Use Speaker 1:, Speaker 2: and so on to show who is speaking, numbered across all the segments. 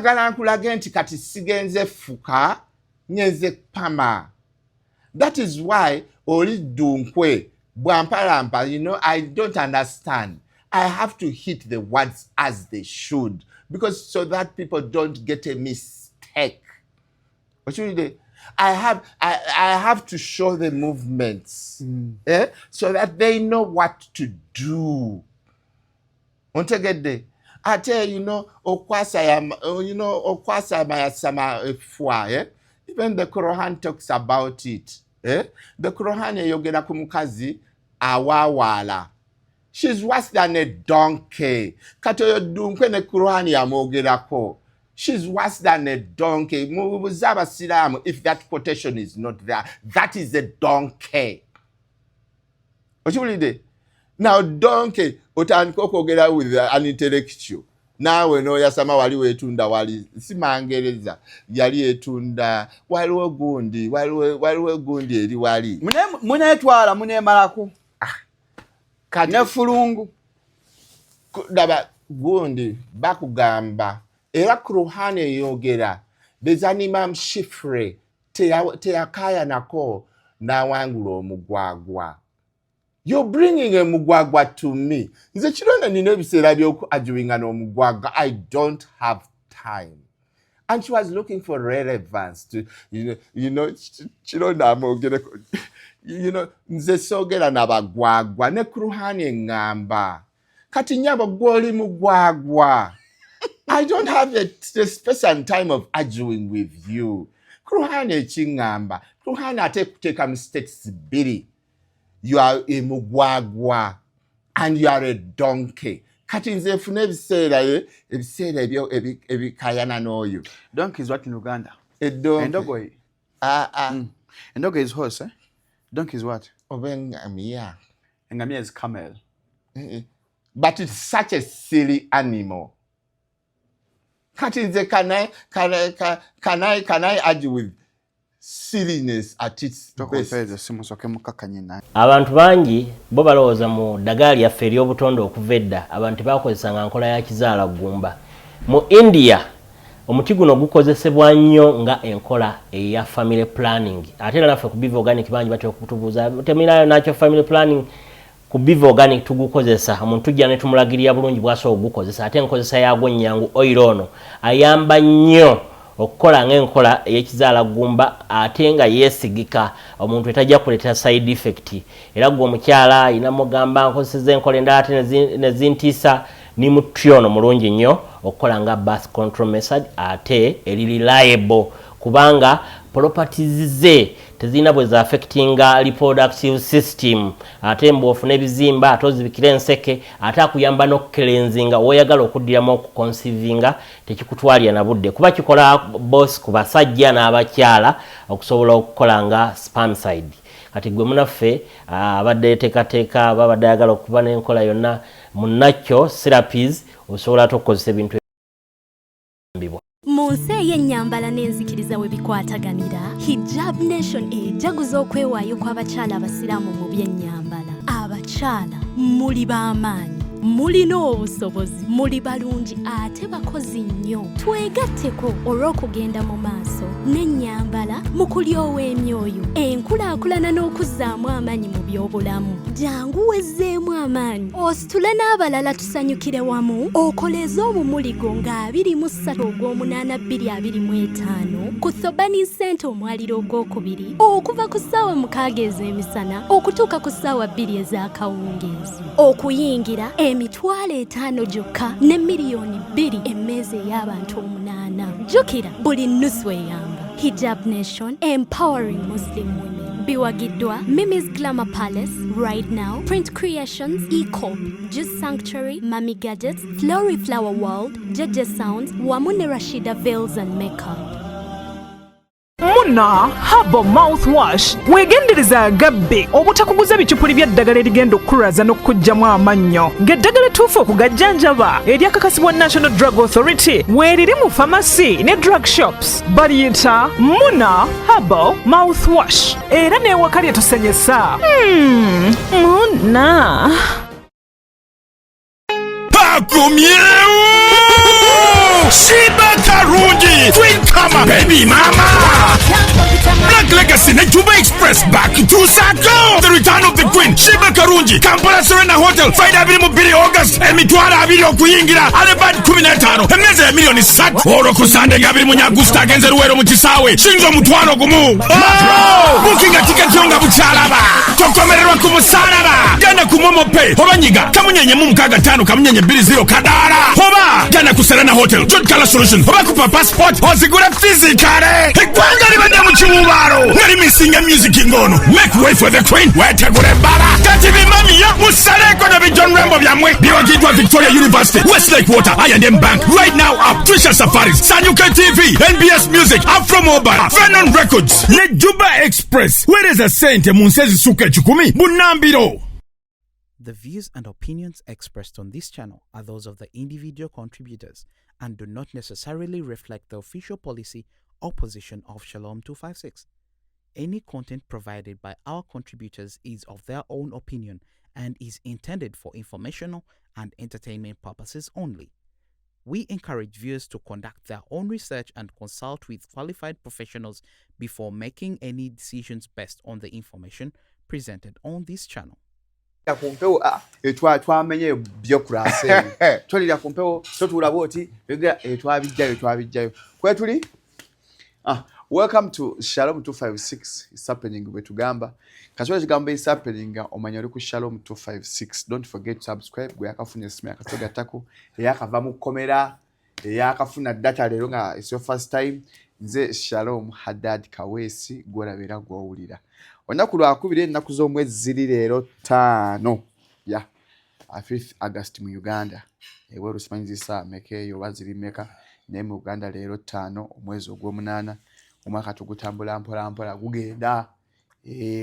Speaker 1: Galankulage nti kati sigenze fuka nyenze pama. That is why oli dunkwe bwampalampa, you know, I don't understand. I have to hit the words as they should because so that people don't get a mistake. What should they? I have to show the movements so that they know what to do. I tell you, okwasa mayasama fwa. Even the Quran talks about it. The Quran yogera kumukazi awawala. She's worse than a donkey. Katoyo dunkwe ne Quran yamogerako. She's worse than a donkey. If that quotation is not there, that is a donkey. Now, donkey, utankoko get with an intellectual. Now we know yasama waliwo etunda wali simangereza yali etunda waliwo gundi eri wali
Speaker 2: mune etwala mune malako ne fulungu
Speaker 1: daba gundi bakugamba era Kuruhane yogera bezanimam shifre teyakaya nako na wangula omugwagwa. You're bringing a mugwagwa to me. Nze Kironde nina ebiseera by'okuajuwinga n'omugwagwa. I don't have time. And she was looking for relevance to, Kironde amogereko. Nze sogera n'abagwagwa ne Kuruhane ngamba. Kati nyabo gwoli mugwagwa. I don't have the space and time of arguing with you. Kuruhane chingamba. Kuruhane ate kuteka mistakes biri. You are a mugwagwa and you are a donkey. Kati nze fune ebiseera ebikayana n'oyo.
Speaker 2: Donkey is what in Uganda?
Speaker 1: A donkey.
Speaker 2: Endogoyi. Endogoyi is horse, eh? Donkey is what?
Speaker 1: Ngamia.
Speaker 2: Ngamia is camel.
Speaker 1: But it's such a silly animal. Kati nze can I argue with silliness at its best?
Speaker 3: Abantu bangi bo balowooza mu ddagala lyaffe ery'obutonde okuva edda abantu bakozesanga nkola ya kizaala gumba. Mu India omuti guno gukozesebwa nnyo nga enkola eya family planning. Ate era naffe ku Biva Organic bangi batera okutubuuza teminayo nakyo family planning ku Biva Organic tugukozesa. Omuntu tujja ne tumulagirira bulungi bw'asobola okugukozesa. Ate enkozesa yaagwo nnyangu oil ono ayamba nnyo okukola ng'enkola ey'ekizaala gumba ate nga yeesigika omuntu etajja kuleeta side effect. Era gwe omukyala ayina mugamba nkozeseza enkola endala ate ne zintiisa ni muti ono mulungi nnyo okukola nga birth control method ate eri reliable kubanga properties ze tezina bwe za affectinga reproductive system ate mbofu n'ebizimba ate ozibikira enseke ate akuyamba n'okukelenzinga woyagala okuddiramu okuconcevinga tekikutwalira na budde kuba kikola boss ku basajja n'abakyala okusobola okukola nga spermicide. Kati gwe munaffe abadde teekateeka babadde ayagala okuba n'enkola yonna munakyo therapies osobola okukozesa ebintu ebibwa.
Speaker 4: Munsi y'ennyambala n'enzikiriza we bikwataganira, Hijab Nation ejaguza okwewaayo kw'abakyala abasiraamu mu by'ennyambala. Abakyala muli b'amaanyi, mulina obusobozi, muli balungi ate bakozi nnyo. Twegatteko olw'okugenda mu maaso n'ennyambala mu kulyowa emyoyo, enkulaakulana n'okuzzaamu amaanyi mu by'obulamu. Jangu wezzeemu amaanyi ositule n'abalala tusanyukire wamu okoleze omumuligo nga 23 ogw'omunaana 2025 ku Thobani Center omwaliro ogwokubiri okuva ku ssaawa 6 ez'emisana okutuuka ku ssaawa 2 ez'akawungeezi. Okuyingira $5,000 gyokka ne $2,000,000 emmeeza ey'abantu 8. Jjukira buli nnusu eyamba. Hijab Nation, empowering Muslim women. Biwagidwa, Mimi's Glamour Palace, Right Now, Print Creations, E-Corp, Juice Sanctuary, Mami Gadgets, Flory Flower World, Jeje Sounds, Wamune Rashida Veils and Makeup.
Speaker 5: Muna Herbal mouthwash wegendereza gabbe obutakuguza bichupuli bya ddagala erigenda okukuraza n'okujjamu amannyo ng'eddagala ettuufu okugajjanjaba eryakakasibwa National Drug Authority weeriri mu pharmacy ne drug shops baliyita Muna Herbal mouthwash era n'ewaka lyetusenyesa Muna
Speaker 6: Pas combien Sheebah Kironde, Twin Kama, Baby Mama. Black Legacy and Juba Express back to Sako. The return of the Queen, Sheebah Kironde, Kampala Serena Hotel, Friday Billy August, and Mitwara Video Kuyingira, Alebad Kuminatano, and Meza Million is Sat, Oroku Sande Gabi Munyagusta, Genzeruero Muchisawe, Shinzo Mutuano Gumu. Booking a ticket to Buchalaba, Tokomero Kumusaraba, Gana Kumomo Pay, Hobanyiga, Kamunye Mumkaga Tano, Kamunye Billy Zero Kadara, Hoba, Gana Kuserena Hotel, John Color Solution, Hobakupa Passport, Hosigura Physicare, Hekwangaribandamubaro, Nari missing a music ingono, make way for the Queen, where Tagurebara, Katibi Mamia, Musareko Nabi John Rambo Yamwe, Biogidwa Victoria University, Westlake Water, I&M Bank, right now up, Trisha Safaris, Sanyuka TV, NBS Music, Afro Mobile, Vernon Records, Le Juba Express, where is a saint, Munsezi Suke Chukumi, Bunambiro.
Speaker 7: The views and opinions expressed on this channel are those of the individual contributors and do not necessarily reflect the official policy or position of Shalom 256. Any content provided by our contributors is of their own opinion and is intended for informational and entertainment purposes only. We encourage viewers to conduct their own research and consult with qualified professionals before making any decisions based on the information presented on this channel.
Speaker 2: Kumpewo twamenye byokurase tolira kumpewo totulaboti twabijjayo kwetuli welcome to Shalom 256 is happening betugamba kaswa kigambo is happening omanya oli ku Shalom 256 don't forget to subscribe gwe yakafuna simu yakatoga tako yakava mu komera yakafuna data lero nga it's your first time nze Shalom Haddad Kawesi gwolabera gwowulira Onaku lwakubiri ennaku z'omwezi ziri leero 5 ya 5th August mu Uganda ewe rusimanyizisa mekeyo waziri meka ne mu Uganda leero 5 omwezi ogw'omunana omwaka tugutambula mpola gugenda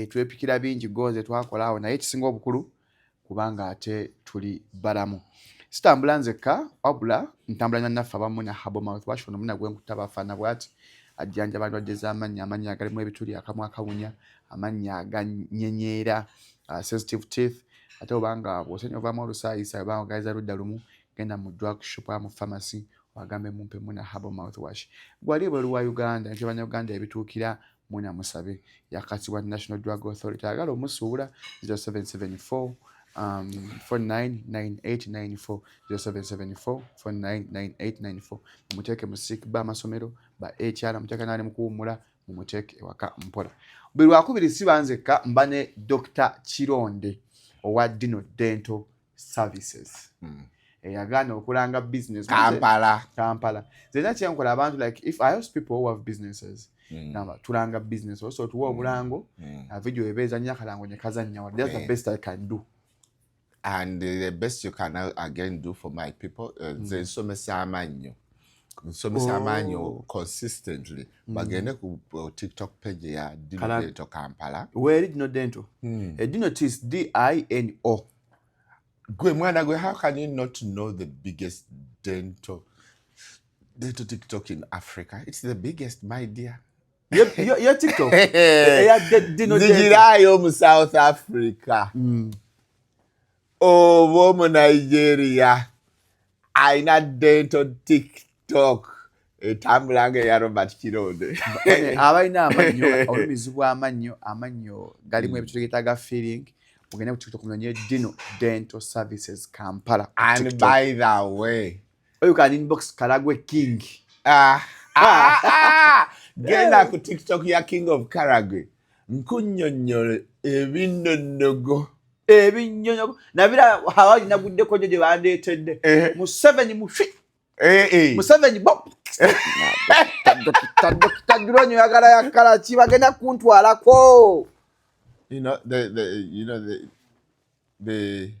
Speaker 2: twepikira bingi goze twakolaawo naye ekisinga obukulu kubanga ate tuli balamu sitambula nzeka wabula ntambula nannaffe abamu na Herbal mouthwash ono muna gwe nkutabafaana bwati ajjanja balwadde z'amanya agalimu ebituli akamu akawunya amanya aganyenyera sensitive teeth ate obanga bw'osenya ovaamu olusaayisa obanga ogaliza ludda lumu genda mu drug shop mu pharmacy wagambe mumpe muna Herbal mouthwash gwali ebweru wa Uganda nti bannayuganda ebituukira muna musabe yakatibwa National Drug Authority agala omusuula 0774 499894 0774 499894 mumuteeke mu sick ba amasomero ba HR muteeke nane mukuwumula mumuteeke ewaka mpola buli lwakubiri sibanzeka mbane Dr. Kironde owa Dino Dental Services yagana okulanga business Kampala zena kyenkola abantu like if I ask people who have businesses namba tulanga business also tuwa obulango video ebeza nyakalango nyekazanya that's the best I can do.
Speaker 1: And the best you can again do for my people is Somesamanyo consistently. Bagene ku TikTok page ya Dino Dental Kampala.
Speaker 2: Where is Dino Dental? Dino is DINO.
Speaker 1: How can you not know the biggest dental TikTok in Africa? It's the biggest, my dear.
Speaker 2: Your TikTok?
Speaker 1: Dino Dental. South Africa. Oh, woman Nigeria. I not dental TikTok. Tambulanga ya Robert Kironde.
Speaker 2: Abaina amanyo, olumizibwa amanyo galimu ebitugetaga feeling. Mugenda ku TikTok munye Dino Dental Services Kampala.
Speaker 1: And TikTok. By the way,
Speaker 2: you can inbox Karagwe King.
Speaker 1: Genda ku TikTok ya King of Karagwe. Nkunyonyo ebinnonogo.
Speaker 2: Nabira hawaji nagudde Kojja gye bandeetedde. Museveni mufi. Museveni bop. Taduronyo yagala yakala kibagenda kuntwalako.
Speaker 1: You know the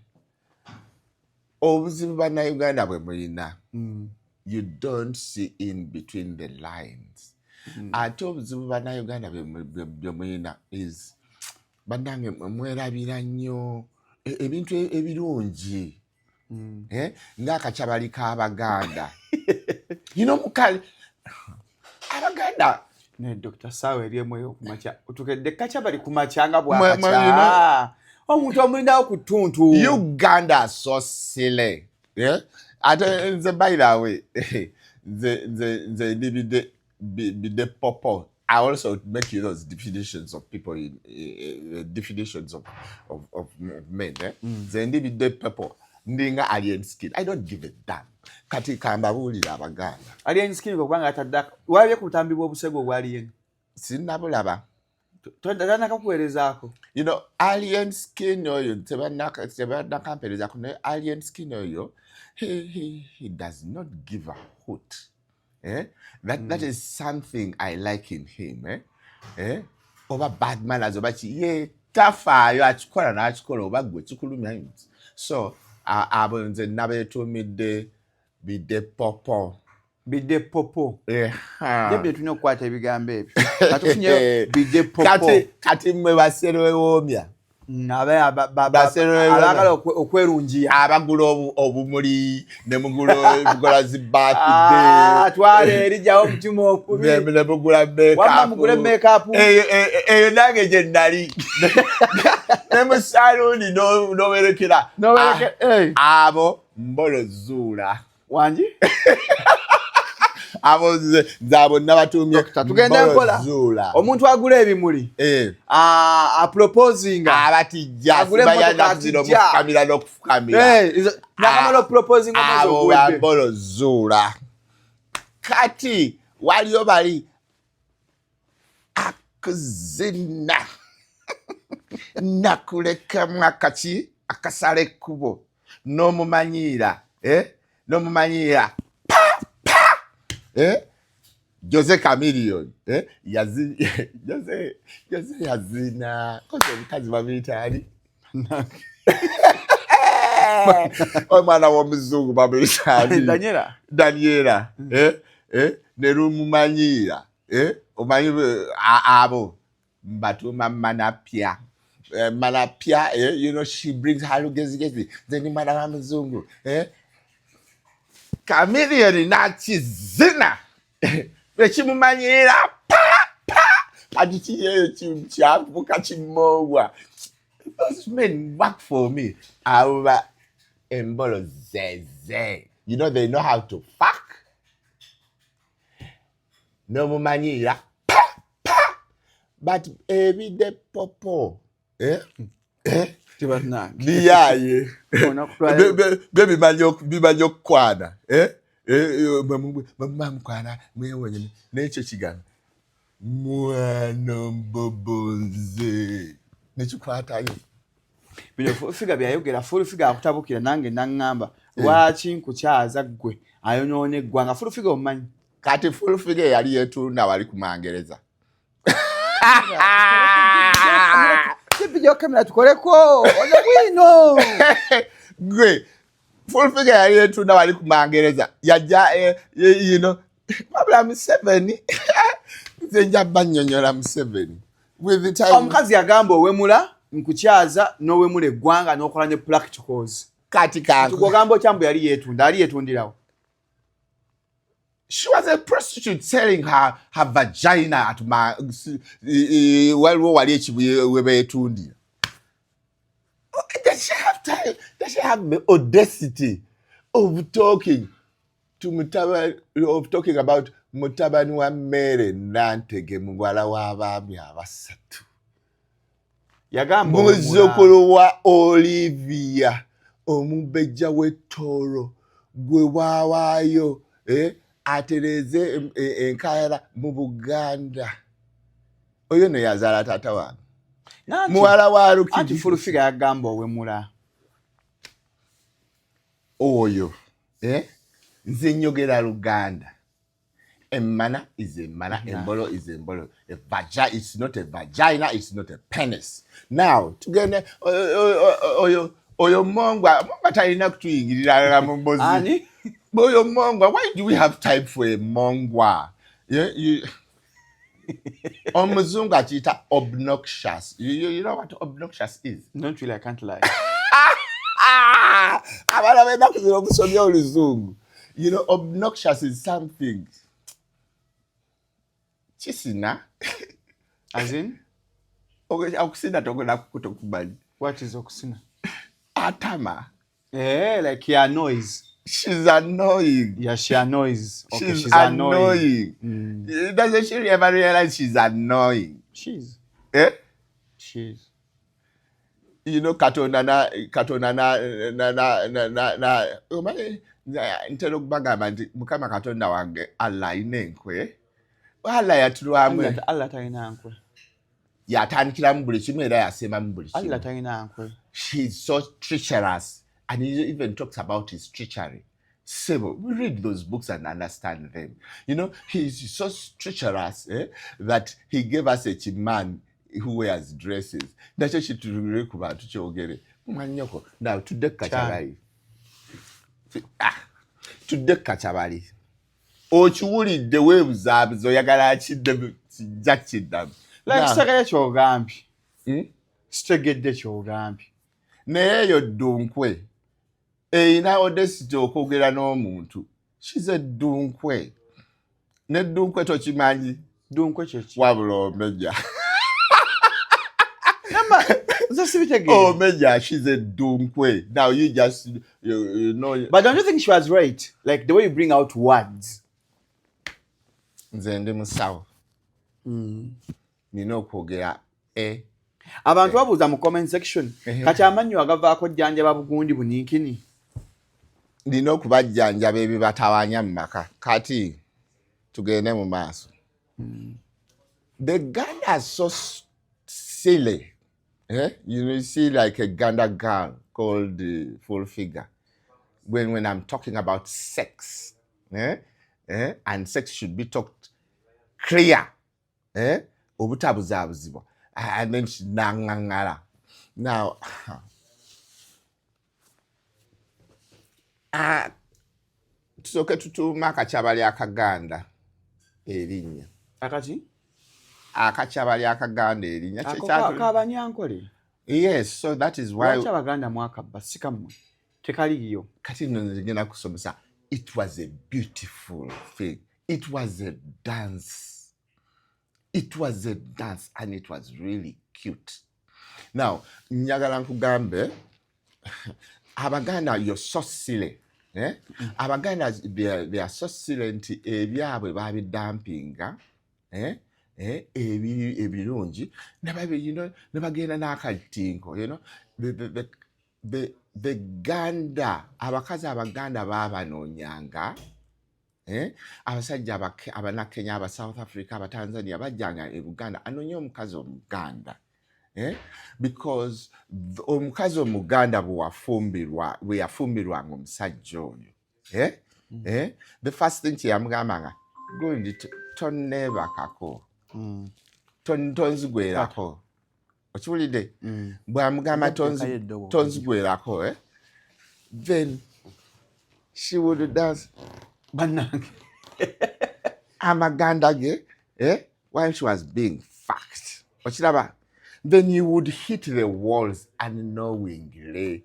Speaker 1: obuzibu bana Uganda bwe mulina. You don't see in between the lines. Ate obuzibu bana Uganda bwe mulina is banange mwerabira nnyo ebintu ebirungi ng'akakyabali k'Abaganda. Mukali Abaganda
Speaker 2: ne Dr. Sawe eriemweyo kumacha utukedde kakyabali kumachanga bwakacha omuntu omulinawo ku ttuntu.
Speaker 1: Uganda so silly. By the way, the the popo. I also make those definitions of people in definitions of men. The individual popo. Ndinga alien skin. I don't give a damn. Kati kamba bulira abaganda.
Speaker 2: Alien skin ko kwanga atadaka. Wabye kutambibwa obusego bwa alien.
Speaker 1: Sinabulaba.
Speaker 2: Tondana kakuwerezaako.
Speaker 1: You know, alien skin oyo tebana kampereza ku alien skin oyo. He does not give a hoot. That is something I like in him. Over bad manners oba ye tafayo achikola na achikola oba gwe chikulumya. So abo nze nabetumidde bide popo.
Speaker 2: Bide popo. Debye tunyo kwata ebigambo ebyo.
Speaker 1: Katufunye bide popo. Kati mwe baserewe womya.
Speaker 2: Abagala okwerungiya
Speaker 1: abagula obumuli ne mugula zibati
Speaker 2: twale erijawo omutima okubi
Speaker 1: ne mugula makeup
Speaker 2: wamma mugule makeup
Speaker 1: eyo nange gye nali ne mu saluni nowerekera abo mbolo zuula
Speaker 2: wangi
Speaker 1: abo zabo nabatumye
Speaker 2: tugenda nkola omuntu agula ebimuli proposing
Speaker 1: abatijja bayana kuzino mufukamira n'okufukamira
Speaker 2: nakamala proposing
Speaker 1: abo bambolo zuula kati waliyo bali akuzina nakulekamu akaki akasala ekkubo n'omumanyiira Jose Chameleon, Jose yazina, koze omukazi babiyitani. Omwana w'omuzungu babiyitani. Daniela, ne lumumanyiira, omanyi abo batuma manapia. Manapia, you know, she brings her lugezi, then mwana w'omuzungu, Chameleon nachizina. Bechimumanyira adichiyeyo chimchapuka chimowa. Those men work for me. Our embolo zeze. You know they know how to fuck. No mumanyira. But every day popo. Biyaye. Bimanyo kwana. Mamukwana mwewenye n'ekyo kigambo mwana mbobonze nekikwatayo
Speaker 2: bino figa byayogera full figa akutabukira nange nangamba lwaki nkukyaza gwe ayonyoone eggwanga full figa omanyi
Speaker 1: kati full figa yali yetunda wali ku Mangereza
Speaker 2: video kamera tukoleko ono bwino
Speaker 1: gwe full figure yali yetunda wali ku Mangereza yajja you know babula Museveni zenja banyonyola Museveni with the time
Speaker 2: omukazi yagamba owemula nkukyaza n'owemula eggwanga n'okola ne practicals
Speaker 1: kati
Speaker 2: tukugamba okyambu yali yetundirawo.
Speaker 1: She was a prostitute selling her vagina at wali ekibuye. Does she have time? Does she have the audacity of talking about mutabani wa mere nantege mugwala w'abaami abasatu?
Speaker 2: Yagamba
Speaker 1: muzzukulu wa Olivia omubejja w'ettoro gwe waawaayo atereze enkayala mu Buganda. Oyo ne yazaala taata wange. Muwala wa Lukidi.
Speaker 2: Anti full figure yagamba owemula.
Speaker 1: Oyo. Nze njogera Luganda. Emmana is emmana, embolo is embolo. A vagina is not a vagina, it's not a penis. Now, tugende oyo mongwa talina kutuyingirira mu mbozi.
Speaker 2: Ani?
Speaker 1: Oyo mongwa, why do we have time for a mongwa? Omuzungu achita obnoxious. You know what obnoxious is?
Speaker 2: Don't really, I can't lie.
Speaker 1: You know, obnoxious is something. Chisina.
Speaker 2: As in?
Speaker 1: Okusina tokona kutokubali.
Speaker 2: What is okusina?
Speaker 1: Atama.
Speaker 2: Like your noise.
Speaker 1: She's annoying.
Speaker 2: Yeah, she annoys. Okay,
Speaker 1: She's annoying.
Speaker 2: Mm.
Speaker 1: Doesn't she ever realize she's annoying?
Speaker 2: She's.
Speaker 1: Eh?
Speaker 2: She's.
Speaker 1: You know, Katonda ntera okubagamba nti Mukama Katonda wange Allah alina enkwe. Allah yatulwamu.
Speaker 2: Allah talina nkwe.
Speaker 1: Yatandikiramu buli kimu era yasembamu buli kimu.
Speaker 2: Allah talina nkwe.
Speaker 1: She's so treacherous, and he even talks about his treachery. Sebo, we read those books and understand them. You know, he's so treacherous that he gave us a man who wears dresses. Now, today Kachabali. Ochiwulidde weebuzaabuza oyagala akiddemu kijja kiddamu.
Speaker 2: Sitegedde ky'ogambye. Sitegedde ky'ogambye.
Speaker 1: Naye eyo dunkwe eyina audacity okwogera n'omuntu. She's a dunkwe. Ne dunkwe tokimanyi?
Speaker 2: Dunkwe kyeki?
Speaker 1: Wabula omenya.
Speaker 2: Oh,
Speaker 1: Meja, she's a dunkwe. Now you just you know.
Speaker 2: But don't you think she was right? Like the way you bring out words.
Speaker 1: Nze ndi musawo. Nina okwogera
Speaker 2: abantu babuuza mu comment section kati amannyo agavaako jjanjaba bugundi buniikini.
Speaker 1: Nina okubajjanjaba ebibatawanya mu maka. Kati tugende mu maaso. The Ganda are so silly. You know, you see like a Ganda girl called Full Figure. When I'm talking about sex, and sex should be talked clear. Obutabuzabuzibwa. And then she nangangala. Now, tusoke tutuma akachabali akaganda erinnya.
Speaker 2: Akati?
Speaker 1: Akachabali akaganda erinnya.
Speaker 2: Akabanyankole.
Speaker 1: Yes, so that is why.
Speaker 2: Lwaki abaganda mwakabba sikamwe tekaliyo.
Speaker 1: Kati nno ngenda kusomesa. It was a beautiful thing. It was a dance. It was a dance and it was really cute. Now, njagala nkugambe, Abaganda, you're so silly. Abaganda, they are so silly nti ebyabwe babidampinga. Ebirungi. You know, nebagenda n'akatinko. You know, the Ganda, abakazi Abaganda babanoonyanga. Abasajja abanakenya aba South Africa aba Tanzania bajjanga e Buganda anonye omukazi omuganda because omukazi omuganda bwe yafumbirwa ng'omusajja oyo the first thing yamugambanga gundi tonneebakako tonzigwerako okiwulidde bw'amugamba tonzigwerako then she would dance amaganda ge while she was being fucked. Then you would hit the walls unknowingly.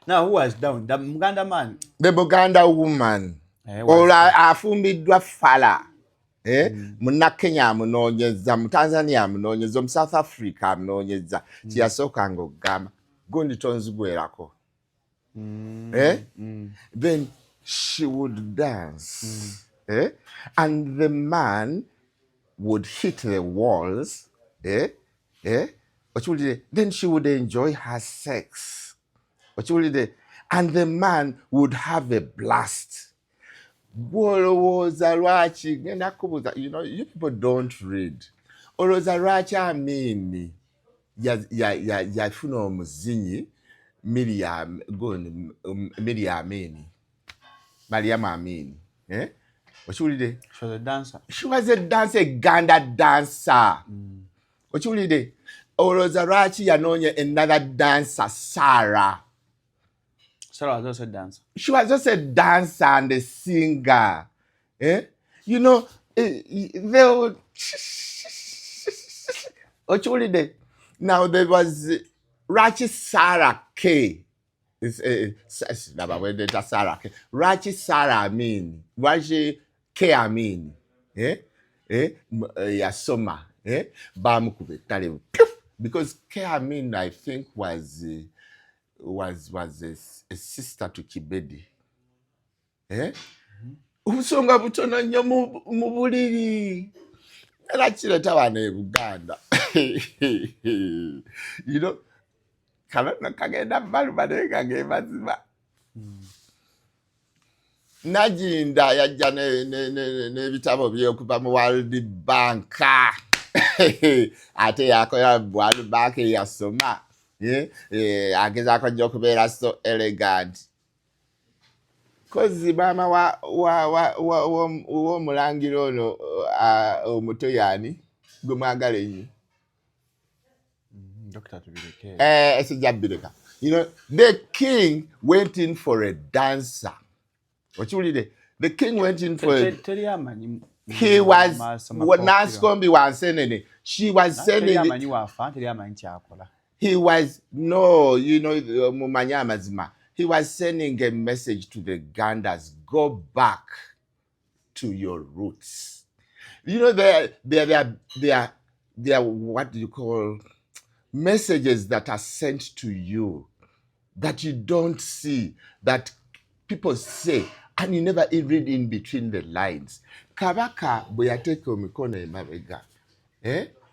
Speaker 2: Now who was down? The Muganda man?
Speaker 1: The Buganda woman. Or afumbiddwa fala. Munakenya amunoonyeza, mu Tanzania amunoonyeza, mu South Africa amunoonyeza. Kyeyasooka ng'ogamba gundi tonzigwerako. Then she would dance, and the man would hit the walls, then she would enjoy her sex, and the man would have a blast. You know, you people don't read. Olozaracha amini yafuna omuzinyi Miriam Amini. Mariam Amini. What you did?
Speaker 2: She was a dancer.
Speaker 1: She was a dancer, Ganda dancer. What you did? Olozarachi yanonya another dancer, Sarah.
Speaker 2: Sarah was also a dancer.
Speaker 1: She was just a dancer and a singer. You know, they would. What you did? Now there was Rachi Sarah K. Rachi Sarah Amin. Rachi K Amin. Yasoma. Because K Amin, I think, was a sister to Kibedi. Ubusonga butono nnyo mu buliri. Era kireta wano e Buganda. You know, kalona kagenda baluma naye kage mazima. Najinda yajja n'ebitabo by'okuva mu World Bank. Ate yakola World Bank yasoma. Agezaako nnyo okubeera so elegant. Kozi maama w'omulangira ono omuto yani gwe mwagala ennyo.
Speaker 2: Dr. Tubireke.
Speaker 1: Esijabireka. You know, the king went in for a dancer. What you read? The king went in for a... He was... Naskombi was sending. She was sending... He was... No, you know, Mumanyamazima. He was sending a message to the Gandas. Go back to your roots. You know, they are what do you call... messages that are sent to you that you don't see, that people say, and you never read in between the lines. Kabaka bwe yateeka emikono emabega,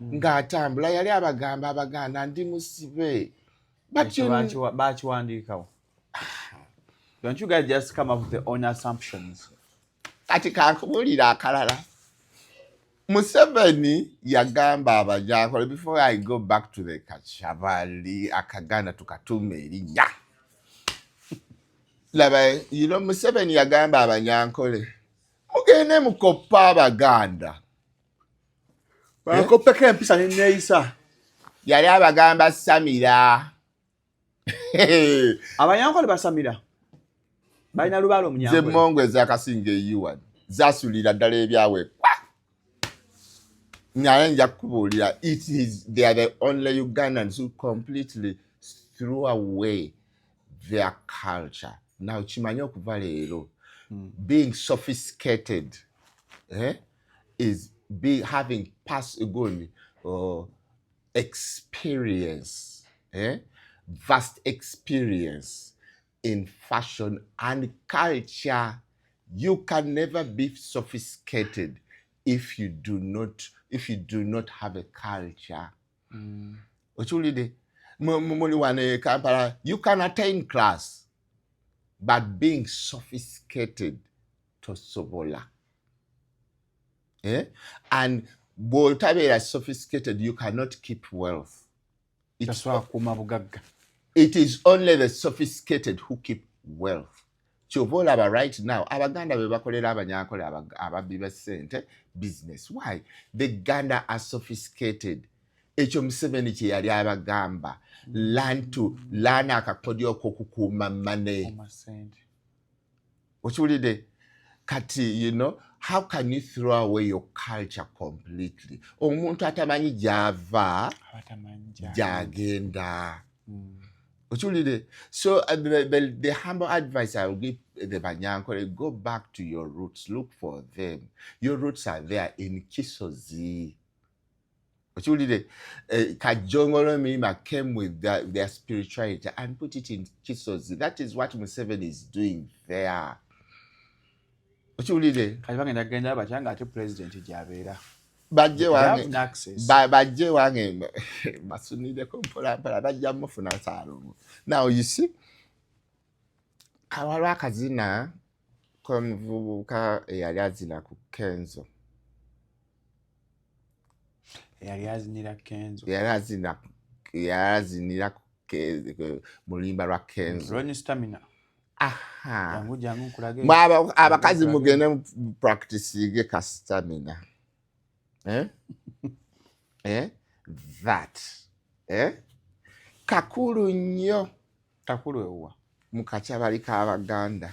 Speaker 1: ng'atambula yali abaganda ndi musibe. But you
Speaker 2: bakiwandiikawo. Don't you guys just come up with your own assumptions?
Speaker 1: Kati kankubulira akalala. Museveni yagamba abajankole, before I go back to the Kachabali, akaganda tukatume erinnya. Laba, you know, Museveni yagamba abanyankole, mugende mukoppa abaganda.
Speaker 2: Bakoppeko empisa n'enneeyisa.
Speaker 1: Yali abagamba Samira.
Speaker 2: Abanyankole basamira. Balina lubaalo omunyankole.
Speaker 1: Ze Mongwe zakasinga eyiwani. Zasulira ddala ebyawe. They are the only Ugandans who completely threw away their culture. Now, Chimanyoku Valero, being sophisticated, is having past experience, vast experience in fashion and culture. You can never be sophisticated if you do not have a culture. You can attain class, but being sophisticated to sobola. And boltabera sophisticated, you cannot keep wealth. It is only the sophisticated who keep wealth. Chovola right now, abaganda bebakolera abanyankole ababiba sente business. Why? The Ganda are sophisticated. Ekyo Museveni kye yali abagamba. Learn akakodyo kokukuma money. Okiwulidde? Kati, you know, how can you throw away your culture completely? Omuntu atamanyi gyava, gyagenda. So the humble advice I will give the Banyankole, go back to your roots, look for them. Your roots are there in Kisozi. Kajongolo Mima came with their spirituality and put it in Kisozi. That is what Museveni is doing there. Bajje wange masunide kompola bajja mufuna salo. Now you see, kawalwa akazina konvubuka eyali azina ku Kenzo.
Speaker 2: Yali azinira ku mulimba lwa Kenzo. Roni stamina.
Speaker 1: Aha.
Speaker 2: Jangu nkulage.
Speaker 1: Abakazi mugende practice ka stamina. That. Kakulu nnyo.
Speaker 2: Kakulu ewa.
Speaker 1: Mukachabali k'Abaganda.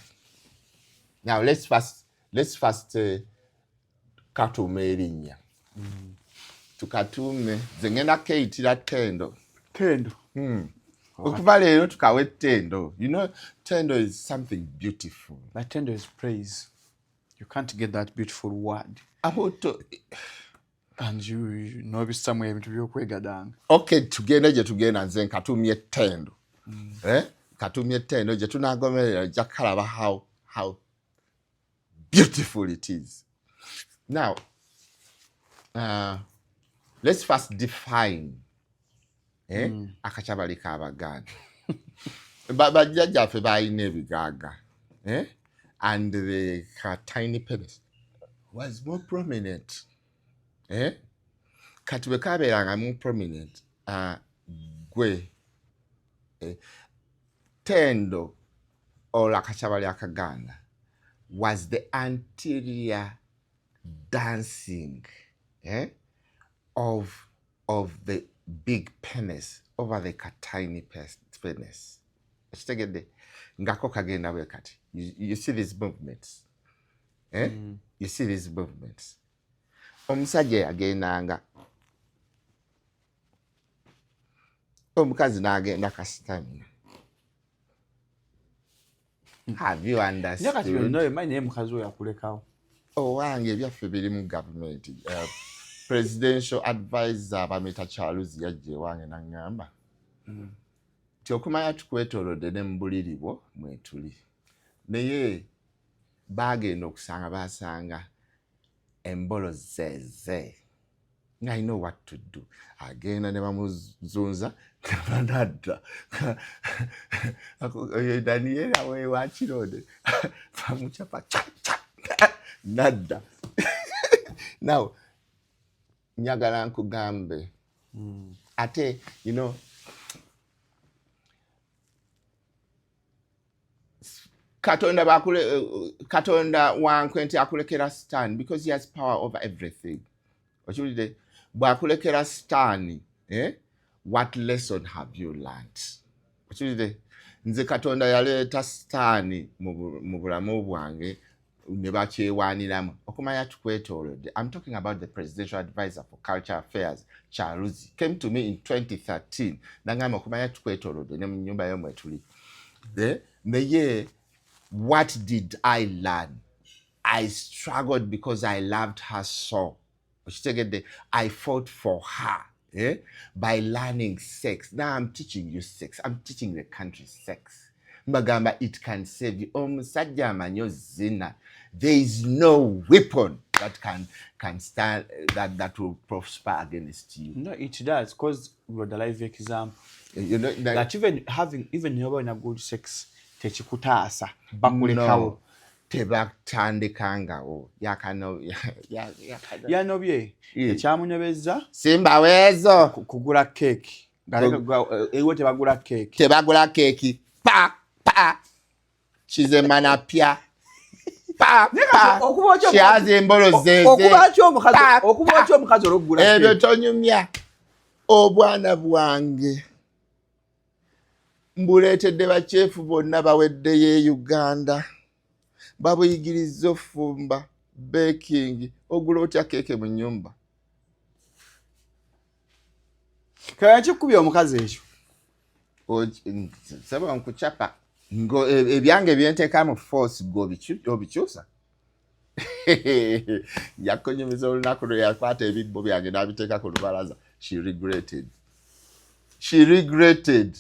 Speaker 1: Now let's first katume erinnya. Tukatume zengena keitira Tendo. Okuva leero tukawe Tendo. You know, Tendo is something beautiful.
Speaker 2: But Tendo is praise. You can't get that beautiful word. And you know be somewhere to be okwegadanga.
Speaker 1: Okay, tugenda gye tugenda nze katumye Tendo. Katumye Tendo gye tunagomerera jakkalaba how beautiful it is. Now, let's first define akachabali kabaganda. Bajjajjaffe balina ebigaga, and the tiny penis was more prominent. Kati bwe kabeeranga more prominent, gwe tendo or akachabali akaganda was the anterior dancing of the big penis over the tiny penis. Ngako kagenda bwe kati. You see these movements. You see these movements. Omusajja agendanga. Omukazi n'agenda kastamina. Have you understood?
Speaker 2: Nyakati no manyi mukazi oyo akulekawo.
Speaker 1: Wange byaffe biri mu government. Presidential advisor bamita Charles yajje wange n'angamba. Tyokumanya tukwetolodde ne mbuliri bwo mwetuli. Naye bagenda okusanga basanga embolo zeze. I know what to do. Agenda ne bamuzunza nadda. Daniela we wa Kironde. Bamuchapa nadda. Now, nyagala nkugambe. Ate, you know, Katonda wankwenti akulekera stand because he has power over everything. Ochulide bwakulekera stand, what lesson have you learned? Ochulide nze Katonda yaleeta stand mu bulamu bwange ne bakyewaniramu okumanya tukwetolodde. I'm talking about the presidential advisor for culture affairs Charles came to me in 2013 nangamba okumanya tukwetolodde ne mu nyumba yo mwetuli. Naye what did I learn? I struggled because I loved her so. I fought for her by learning sex. Now I'm teaching you sex. I'm teaching the country sex. Magamba, it can save you. There is no weapon that can stand that will prosper against you.
Speaker 2: No, it does, because we're the live example.
Speaker 1: You know
Speaker 2: that even in a good sex. Techikutaasa bakulekawo
Speaker 1: tebatandikangawo
Speaker 2: yanobye ekyamunyobeza
Speaker 1: simba weezo
Speaker 2: kugula keeki ewo tebagula keeki
Speaker 1: pa kizemana pya pa kyaza embolo zeze
Speaker 2: okuba ki omukazi olwokugula
Speaker 1: ebyo tonyumya obwana bwange mbuleetedde bachefu bonna baweddeyo Uganda babuyigiriza ofumba baking ogula otya keeke mu nyumba
Speaker 2: kaya kikubye omukazi ekyo
Speaker 1: saba nkuchapa ngo ebyange byenteeka mu force go obikyusa yakonyumiza olunaku lwe yakwata ebibbo byange n'abiteeka ku lubalaza. She regretted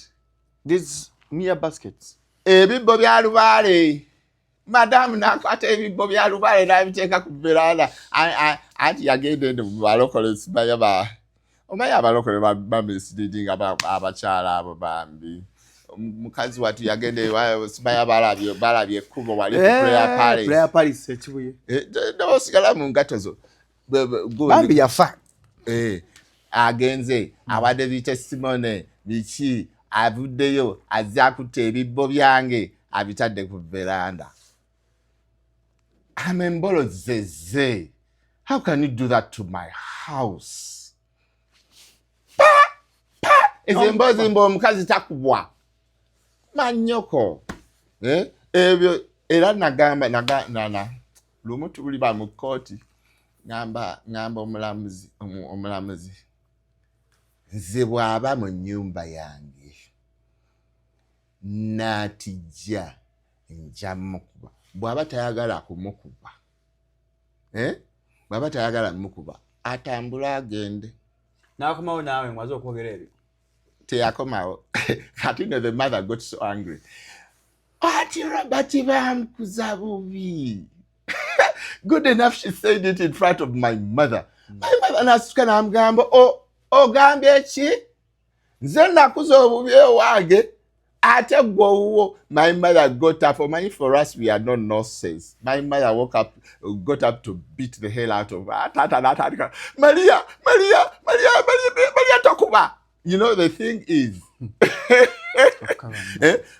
Speaker 2: these mere baskets.
Speaker 1: Ebibbo bya lubaale. Madam nakwata ebibbo bya lubaale n'abiteeka ku veranda. Anti yagenda mu balokole sibayaba. Omanya abalokole bamisleading abakyala abo bambi. Mukazi watu yagenda sibayaba balabye ekkubo wali prayer palace
Speaker 2: ekibuye.
Speaker 1: N'osigala mu ngato zo.
Speaker 2: Bambi yafa.
Speaker 1: Agenze abadde bitestimony biki avuddeyo azakute ebibbo byange abitadde ku veranda. Amembolo zeze. How can you do that to my house? Ezimbo omukazi takubwa. Manyoko. Ebyo era nagamba lumu tuli ba mu kooti ngamba omulamuzi nze bw'aba mu nnyumba yange n'atijja nja mukuba bw'aba tayagala kumukuba bw'aba tayagala mukuba atambula agende
Speaker 2: n'akomawo naawe ngwaze okwogera ebyo
Speaker 1: teyakomawo kati no the mother got so angry ati bati bamkuza bubi Good enough she said it in front of my mother. My mother nasituka namugamba ogambye ki? Nze nakuza obubi ewange ate gwe owuwo. My mother got up. For us, we are not nurses. My mother got up to beat the hell out of her. Maria, Tokuba. You know, the thing is,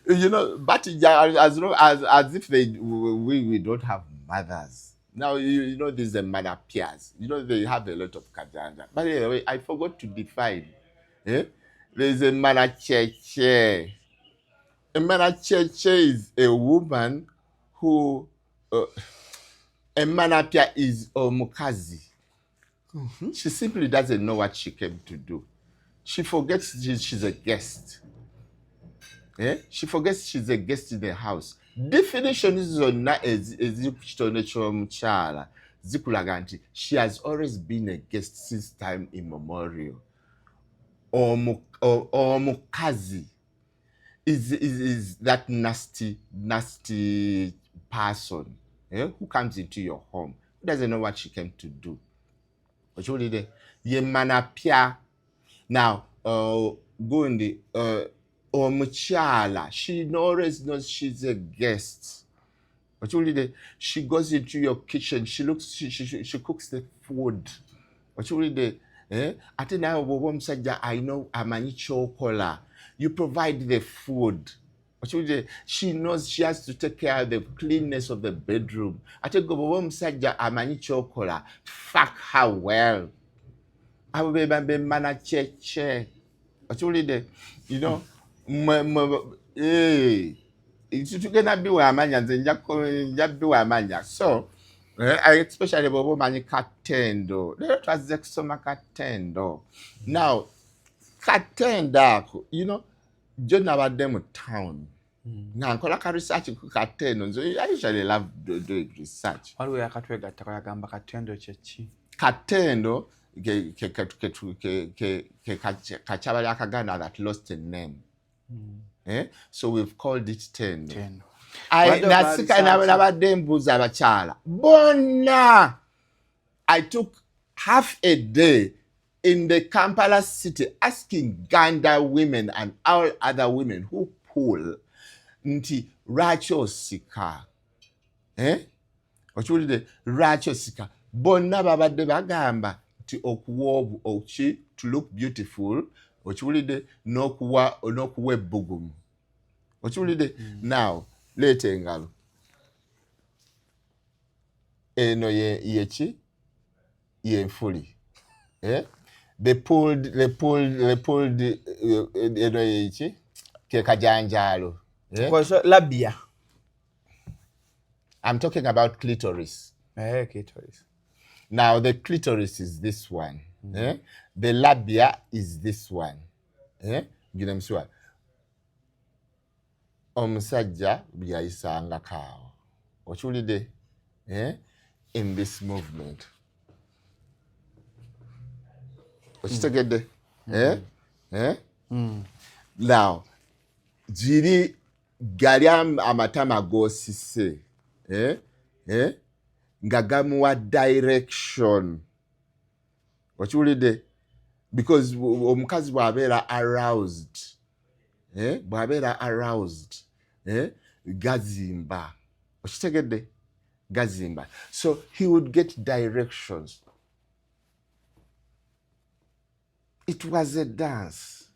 Speaker 1: you know, but as if we don't have mothers. Now, you know, there's a man appears. You know, they have a lot of kajanja. By the way, I forgot to define. There's a manacheche. A manacheche is a woman who, a manapia is omukazi. She simply doesn't know what she came to do. She forgets she's a guest. She forgets she's a guest in the house. Definition is on she has always been a guest since time immemorial. Omukazi is that nasty person who comes into your home, who doesn't know what she came to do. Now, Gundi, Omuchala, she always knows she's a guest. She goes into your kitchen, she cooks the food. I know amanyi chokola. You provide the food. She knows she has to take care of the cleanness of the bedroom. Fuck her well. You know, so especially katendo. Now, katendo, you know, just about them town. Now, I research katendo. So I usually love doing research. Katendo, kachabali akaganda that lost a name. So we've called it tendo. I took half a day in the Kampala city asking Ganda women and all other women who pull nti racho sika. Racho sika. Bonna babadde bagamba ti okuwobu ochi to look beautiful. Nokuwa ebbugumu. Now, lete engalo. Eno yechi fully. They pulled eno yechi ke kajanjalo.
Speaker 2: Labia.
Speaker 1: I'm talking about clitoris.
Speaker 2: Clitoris.
Speaker 1: Now the clitoris is this one. The labia is this one. Ginamswa. Omusajja byayisanga kawo. Ochulide in this movement. Ochitegedde? Now, jiri gali amatama gosise. Nga gamuwa direction. Ochulide? Because omukazi bw'abeera aroused. Bw'abeera aroused. Gazimba. Ochitegedde? Gazimba. So he would get directions. It was a dance.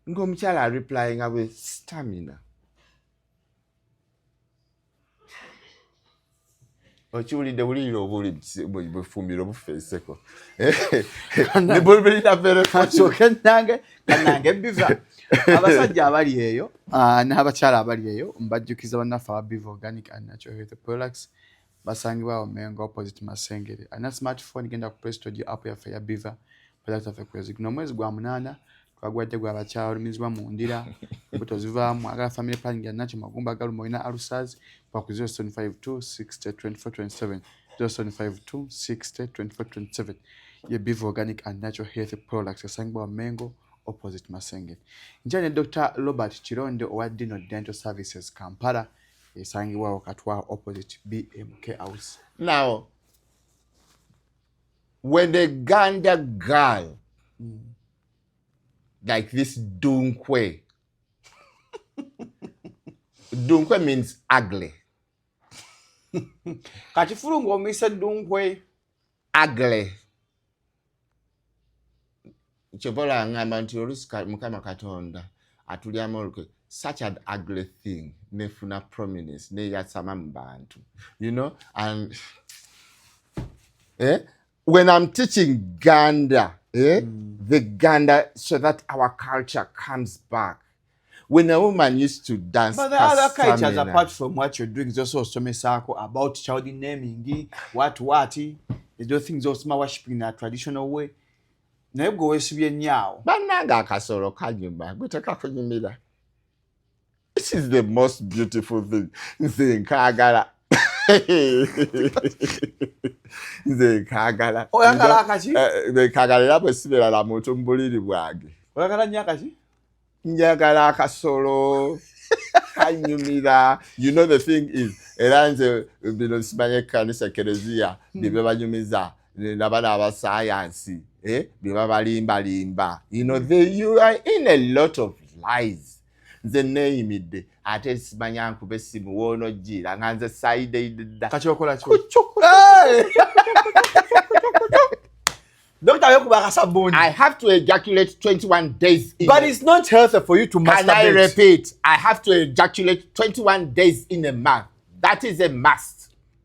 Speaker 1: Ng'omukyala replying with stamina. Ochiwulidde buliro obufumiro bufeeseko.
Speaker 2: Kanange biva. Abasajja abali eyo, n'abakyala abali eyo, mbajjukiza bannaffe aba Biva Organic and Natural Health Products basangibwa awo Mengo opposite Masengere. Ana smartphone genda ku Play Store app yaffe ya Biva product of kwezi. Kuno mwezi gwa 8 twagwadde gwa abakyala olumizibwa mu ndira mbuto zivaamu aga family planning ya nacho magumba galumo ina alusazi kwa ku 0752602427 0752602427 ye Biva Organic and Natural Health Products asangibwa Mengo opposite Masengere. Njane Dr. Robert Kironde owa Dino Dental Services Kampala esangibwa Katwa opposite BMK House.
Speaker 1: Now, when the Ganda girl, like this Dunkwe, Dunkwe means ugly.
Speaker 2: Kati fulungu omise Dunkwe.
Speaker 1: Ugly. Chobola ngamba nti oluska mukama Katonda atulyamoluke such an ugly thing nefuna prominence ne yatsama mbantu, you know, and when I'm teaching Ganda, the Ganda, so that our culture comes back. When a woman used to dance,
Speaker 2: but the other cultures, apart from what you're doing, is also some circle about child naming, what, those things also worshiping in a traditional way. Never go to be now.
Speaker 1: But naga kasoro kanyumba, guteka kunyumira. This is the most beautiful thing. Nze nkagala. Nze nkagala.
Speaker 2: Oyagala akachi?
Speaker 1: Nkagala yabo sibera la muntu mbuliri bwage.
Speaker 2: Oyagala nyakachi?
Speaker 1: Njagala kasoro kanyumira. You know the thing is, eranze bino sibanye kanisa kerezia bibe banyumiza nabana aba science. Limba. You know, you are in a lot of lies. The name it ate sibanyanku besimu wono jira nganze side
Speaker 2: kachokola Doctor,
Speaker 1: I have to ejaculate 21 days in
Speaker 2: but it's not healthy for you to masturbate.
Speaker 1: Can I repeat? I have to ejaculate 21 days in a month. That is a must.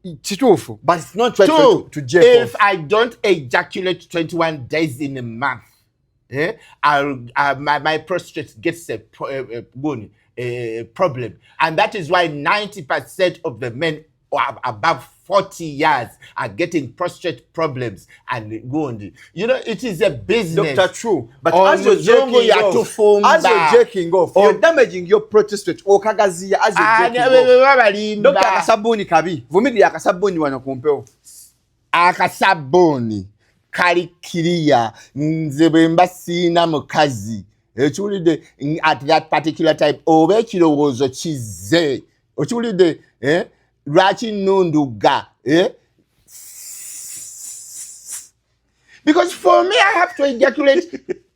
Speaker 2: Chitufu, but it's not right to jerk
Speaker 1: if
Speaker 2: off.
Speaker 1: I don't ejaculate 21 days in a month, my prostate gets a problem. And that is why 90% of the men above 40 years are getting prostate problems and going. You know, it is a business.
Speaker 2: Doctor, true. But as you're jerking off, you're damaging your prostate. Okagazia as you're jerking off. Doctor, akasabuni kabi. Vumidi akasabuni wanakumpeo.
Speaker 1: Akasabuni kalikiria nzebemba sina mukazi. Echulide at that particular time. Obekirowozo chize. Ochulide Rachi nunduga, Because for me, I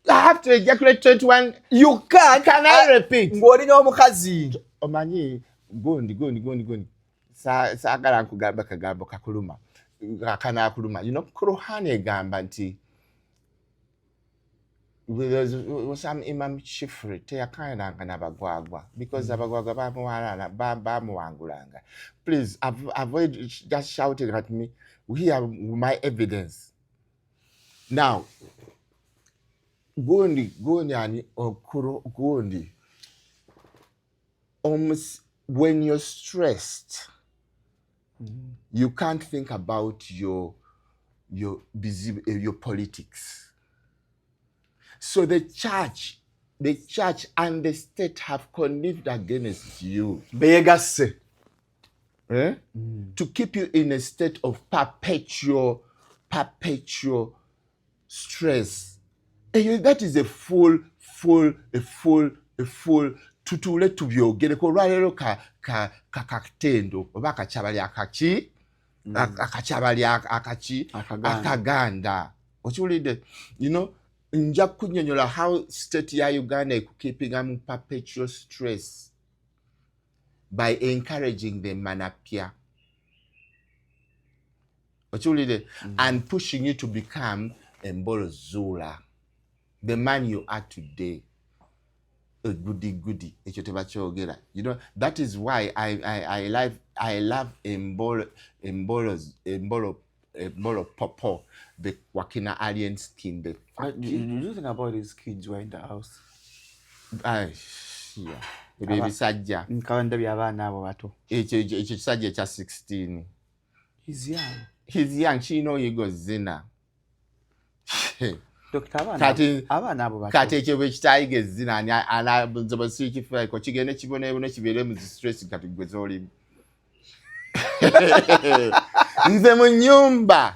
Speaker 1: have to ejaculate 21.
Speaker 2: You can't.
Speaker 1: Can I repeat?
Speaker 2: Ngori no mukazi.
Speaker 1: Omanyi, gondi. Sagala nkugamba kagambo kakuluma. Kana kuluma. You know, kuruhane gamba nti. Was some Imam Shifri, Teakana and Abagwagwa, because Abagwagwa Bamuangulanga. Please avoid just shouting at me. We have my evidence. Now, Gondi. Almost when you're stressed, you can't think about your politics. So the church and the state have connived against you.
Speaker 2: Begase.
Speaker 1: To keep you in a state of perpetual stress. And that is a full tutule tubyogere ko lwalero kakatendo oba akachabali akachi akachabali akachi akaganda. Ochulide, you know, nja kunyonyola how state ya Uganda keeping them perpetual stress by encouraging them manapia. And pushing you to become a Mbolo Zula, the man you are today. A goody. You know, that is why I love Mbolo Popo, the Wakina alien skin. The
Speaker 2: do you think about these kids who are in the house?
Speaker 1: Yeah. The baby Sajja.
Speaker 2: Nkawanda byabana abo bato.
Speaker 1: Echo Sajja cha 16.
Speaker 2: He's young.
Speaker 1: He's young. She know he goes zina.
Speaker 2: Dr. Abana abo bato.
Speaker 1: Kati echo chitaige zina ana nzobasi chifa ko chigene chibone buno chibere mu stress kati gwezoli. Nze mu nyumba,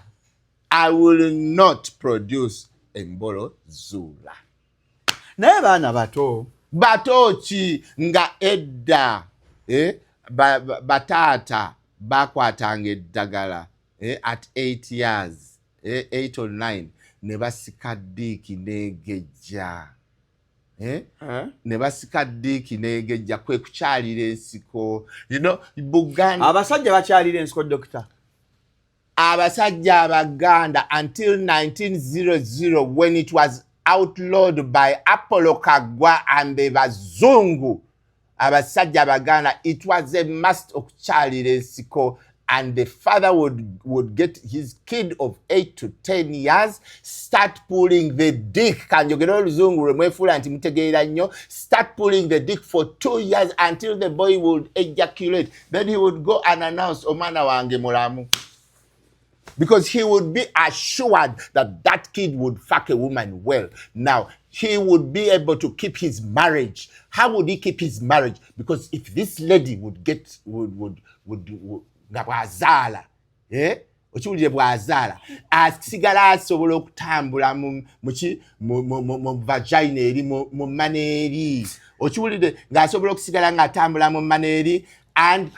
Speaker 1: I will not produce Mbolo Zula.
Speaker 2: Naye bana bato
Speaker 1: chi nga edda bataata bakwatanga eddagala at 8 years 8 or 9 ne basika ddiiki n'egejja ne basika ddiiki n'egejja kwe kukyalira ensiko Buganda
Speaker 2: abasajja bakyalira ensiko doctor
Speaker 1: abasajja abaganda until 1900 when it was outlawed by Apollo Kagwa and the bazungu abasajja abaganda it was a must okukyalira ensiko and the father would get his kid of 8 to 10 years, start pulling the dick. Can you get all start pulling the dick for 2 years until the boy would ejaculate. Then he would go and announce, Omana wange mulamu. Because he would be assured that that kid would fuck a woman well. Now, he would be able to keep his marriage. How would he keep his marriage? Because if this lady would ngabwazala okiwulire bwazala asigala asobola okutambula mu vagina eri mu maneeri okiwulire ng'asobola okusigala ng'atambula mu maneeri and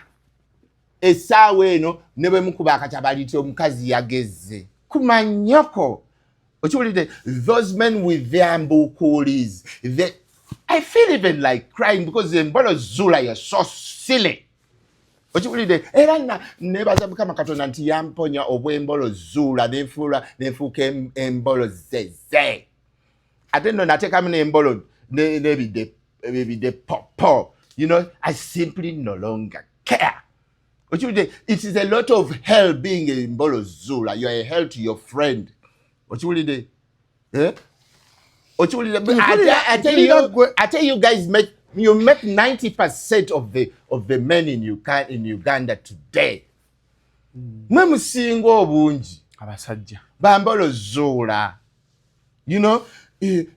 Speaker 1: essaawa eno ne bwe mukuba akatabaliiti omukazi yagezze kumanyoko okiwulire those men with their mbukuulies I feel even like crying because embolo zula you're so silly. Ochiwulide era nebaza Mukama Katonda nti yamponya obwembolo zula nefuuka embolo zeze ate nno nateekamu n'embolo nebide popo I simply no longer care. Ochiwulide it is a lot of hell being a embolo zula. You are a hell to your friend. Ochiwulide Ochiwulide I tell you guys you make 90% of the men in Uganda today. Mwe musinga obungi
Speaker 2: abasajja
Speaker 1: bambolo zula.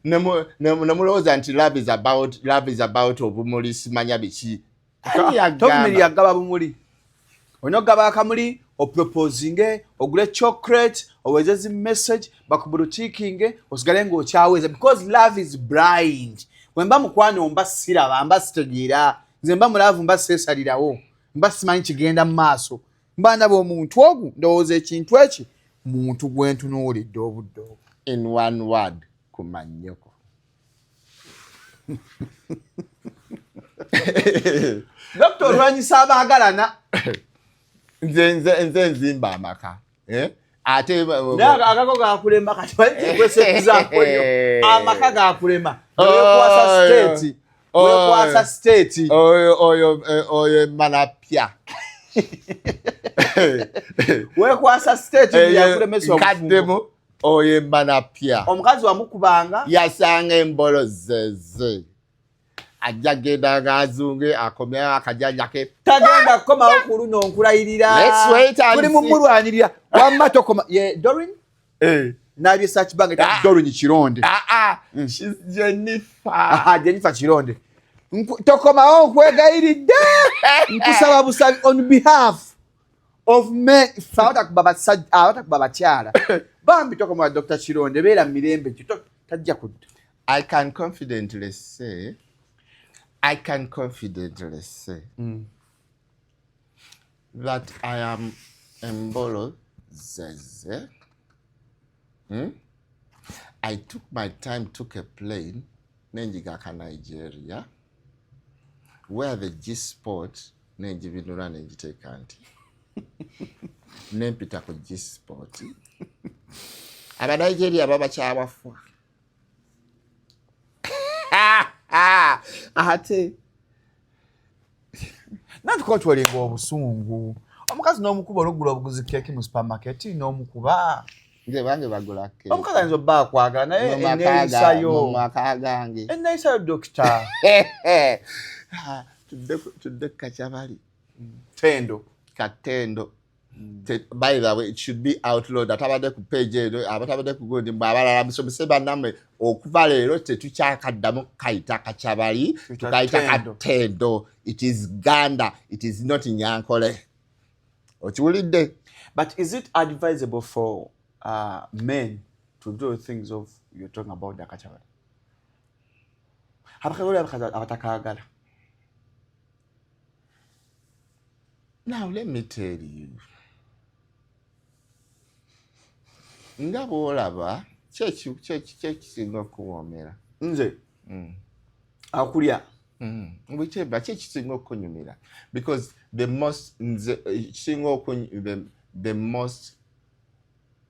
Speaker 1: Namulowooza nti love is about obumuli simanya biki.
Speaker 2: Tobumuli yagaba bumuli. Onogaba akamuli oproposinge ogule chocolate owezezi message bakubutikinge osigale ng'okyaweza because love is blind. Wemba mukwano mba siraba mba sitegeera nze mba mulavu mba seesalirawo mba simanyi kigenda mu maaso mba ndaba omuntu ogu ndowooza ekintu eki muntu gwe ntunuulidde obudde obwo.
Speaker 1: In one word kumanyoko.
Speaker 2: Dr. Olwanyisa abaagalana
Speaker 1: nze nzimba amaka ate
Speaker 2: akako gakulema kati ekwesekizakoyo amaka gakulema wekwasa state wekwasa state
Speaker 1: oyo manapya
Speaker 2: wekwasa state yakulemesa
Speaker 1: kaddemu oyo manapya
Speaker 2: omukazi wamukubanga
Speaker 1: yasanga embolo zeze ajja genda ngazunge akomya akajanja ke
Speaker 2: tagenda komawo ku luno nkulayirira tuli mumulwanirira wamma tokoma ye Dorin nabye search bag Dorin Kironde
Speaker 1: she's Jennifer
Speaker 2: Jennifer Kironde tokomawo nkwegayiridde nkusaba busabi on behalf of men fawata kuba bakyala bambi tokoma Dr. Kironde beera mirembe tajja kudda.
Speaker 1: I can confidently say that I am Mbolo Zeze. I took my time, took a plane, Nenjigaka, Nigeria, where the G-Spot, Nenjivinura Nenjitekanti. Nempita ku G-Spot. Aba Nigeria baba chawafu. Ate
Speaker 2: natukontwalinga obusungu omukazi n'omukuba olugula obuguzi keeki mu supermarket n'omukuba
Speaker 1: nze bange bagula keeki
Speaker 2: omukazi ayinza obba akwagala naye enneeyisayo dokita
Speaker 1: tudde kachabali
Speaker 2: katendo.
Speaker 1: By the way, it should be outlawed. Atabade ku page abatabade ku gondi mbalala musomese banamwe okuva leero tetukyakaddamu kayita kachabali tukayita katendo. It is Ganda, it is not Nyankole. Okiwulidde?
Speaker 2: But is it advisable for men to do things of you're talking about the kachabali? Abakagala abatakagala
Speaker 1: Now let me tell you. Nga bw'olaba kyekisinga okuwoomera.
Speaker 2: Nze akulya.
Speaker 1: Whichever kyekisinga okunyumira. Because the most the most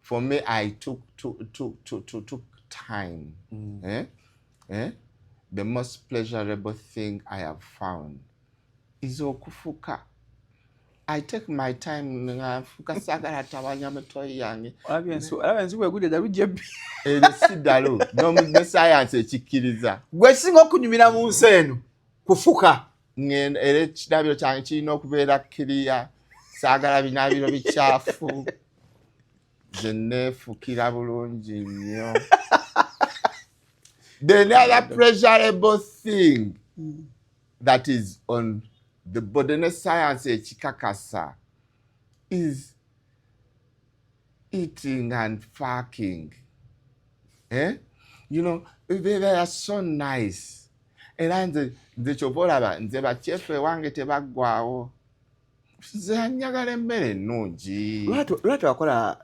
Speaker 1: for me I took time. The most pleasurable thing I have found is okufuka. I take my time ngafuka sagala tabanya metoyi yange.
Speaker 2: Abenzi wegudde dalujje.
Speaker 1: Sidalo no science ekikiriza.
Speaker 2: Gwe singa okunyumira mu nsi eno kufuka.
Speaker 1: Ngene era kirabiro kyange kirina okubeera clear. Sagala binabiro bichafu. Zenefukira bulungi nnyo. The other pleasurable thing that is on the body science ekikakasa is eating and fucking. You know, they are so nice. Era nze kyobolaba nze bakyefe wange tebaggwawo. Nze njagala emmere ennungi.
Speaker 2: Lwatu akola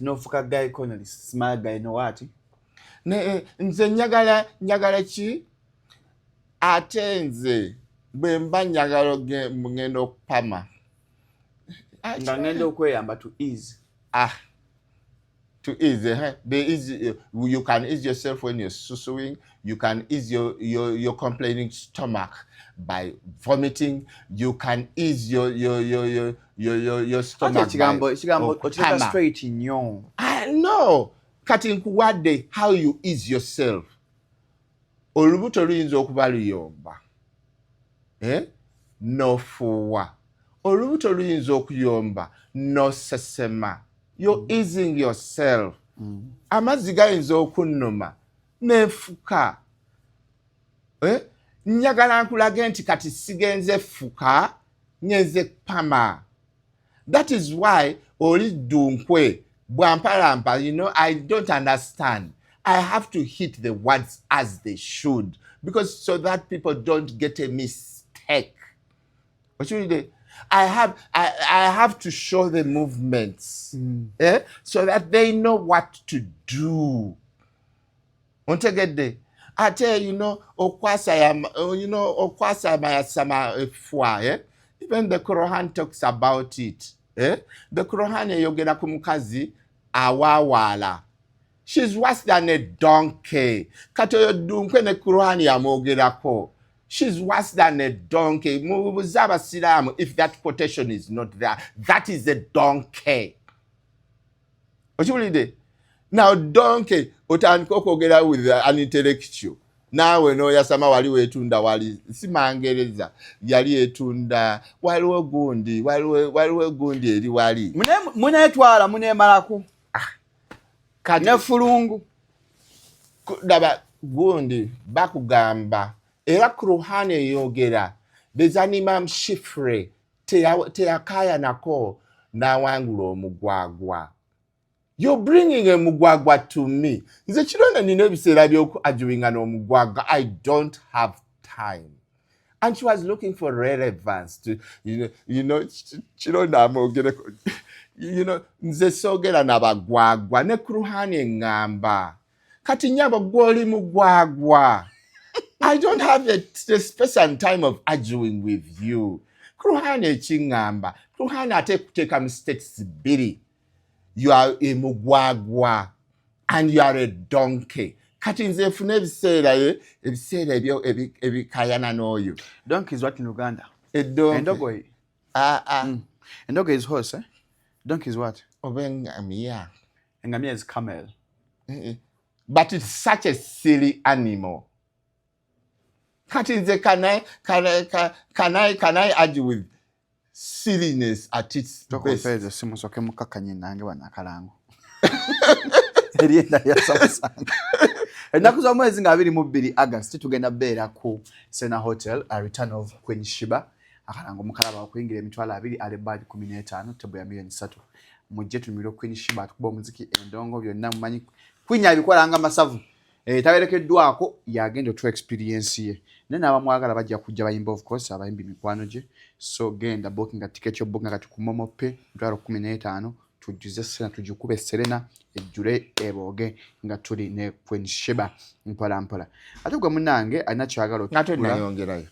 Speaker 2: nofuka guy Connolly, smart guy no what?
Speaker 1: Nze njagala ki? Ate nze bwe mba njagala ngenda okupama.
Speaker 2: Nga ngenda okweyamba to ease.
Speaker 1: To ease, you can ease yourself when you're susuing. You can ease your complaining stomach by vomiting. You can ease your stomach by
Speaker 2: straight in your.
Speaker 1: I know. Kati nkuwadde how you ease yourself. Olubuto luyinza okuba luyomba. No fuwa. Olubuto luyinza okuyomba. No sesema. You're easing yourself. Amazzi gayinza okunnuma. Nefuka. Njagala nkulage nti kati sigenze fuka. Ngenze pama. That is why oli dunkwe. Bwampalampa, you know, I don't understand. I have to hit the words as they should. Because so that people don't get a mistake. What should they? I have to show the movements. So that they know what to do. Ontegede. Ate, you know, okwasa mayasama fwa. Even the Quran talks about it. The Quran yogera kumukazi awawala. She's worse than a donkey. Kato dunkwe ne Quran yamogerako. She's worse than a donkey. If that quotation is not there, that is a donkey. Now, donkey, utankokogera with an intellectual. Now we know yasama waliwo etunda wali simangereza yali etunda waliwo gundi eri wali
Speaker 2: mune etwala mune malaku kati ne fulungu
Speaker 1: daba gundi bakugamba era Quran eyogera bezanima mshifre teyakaya nako na wangula omugwagwa. You're bringing a mugwagwa to me. Nze Kironde nina ebiseera by'okuajuwinga n'omugwagwa. I don't have time. And she was looking for relevance to, you know, Kironde amogereko. You know, nze sogera n'abagwagwa ne Quran engamba. Kati nyabo gwoli mugwagwa. I don't have the space and time of arguing with you. Quran ekingamba. Quran ate kuteeka mistakes bbiri. You are a mugwagwa and you are a donkey. Kati nze funa ebiseera ebikayana n'oyo.
Speaker 2: Donkey is what in Uganda?
Speaker 1: A donkey.
Speaker 2: Endogoyi. Endogoyi is horse, eh? Donkey is what?
Speaker 1: Ngamia.
Speaker 2: Ngamia is camel.
Speaker 1: But it's such a silly animal. Kati nze can I argue with silliness at its best?
Speaker 2: Simusoke mukakanye nange wanakalango. Erienda ya samusanga. Ennaku za mwezi nga 22 August tugenda beera ku Sena Hotel a return of Queen Sheebah. Akalango mukalaba okuyingira emitwalo 2 ale bad 15 tebo ya million 3. Mujje tumiro Queen Sheebah tukuba omuziki endongo byonna mumanyi. Queen abikola nga masavu. taberekeddwako yagenda to experience ye naye n'abamwagala bajja kujja bayimba of course abayimbi mikwano gye so genda booking ticket yo booking kati ku Momo Pay $15 tujuze sena tujukube Serena ejjule eboge nga tuli ne Queen Sheebah mpola ate gwe munange alina kyagala
Speaker 1: ngate nayongerayo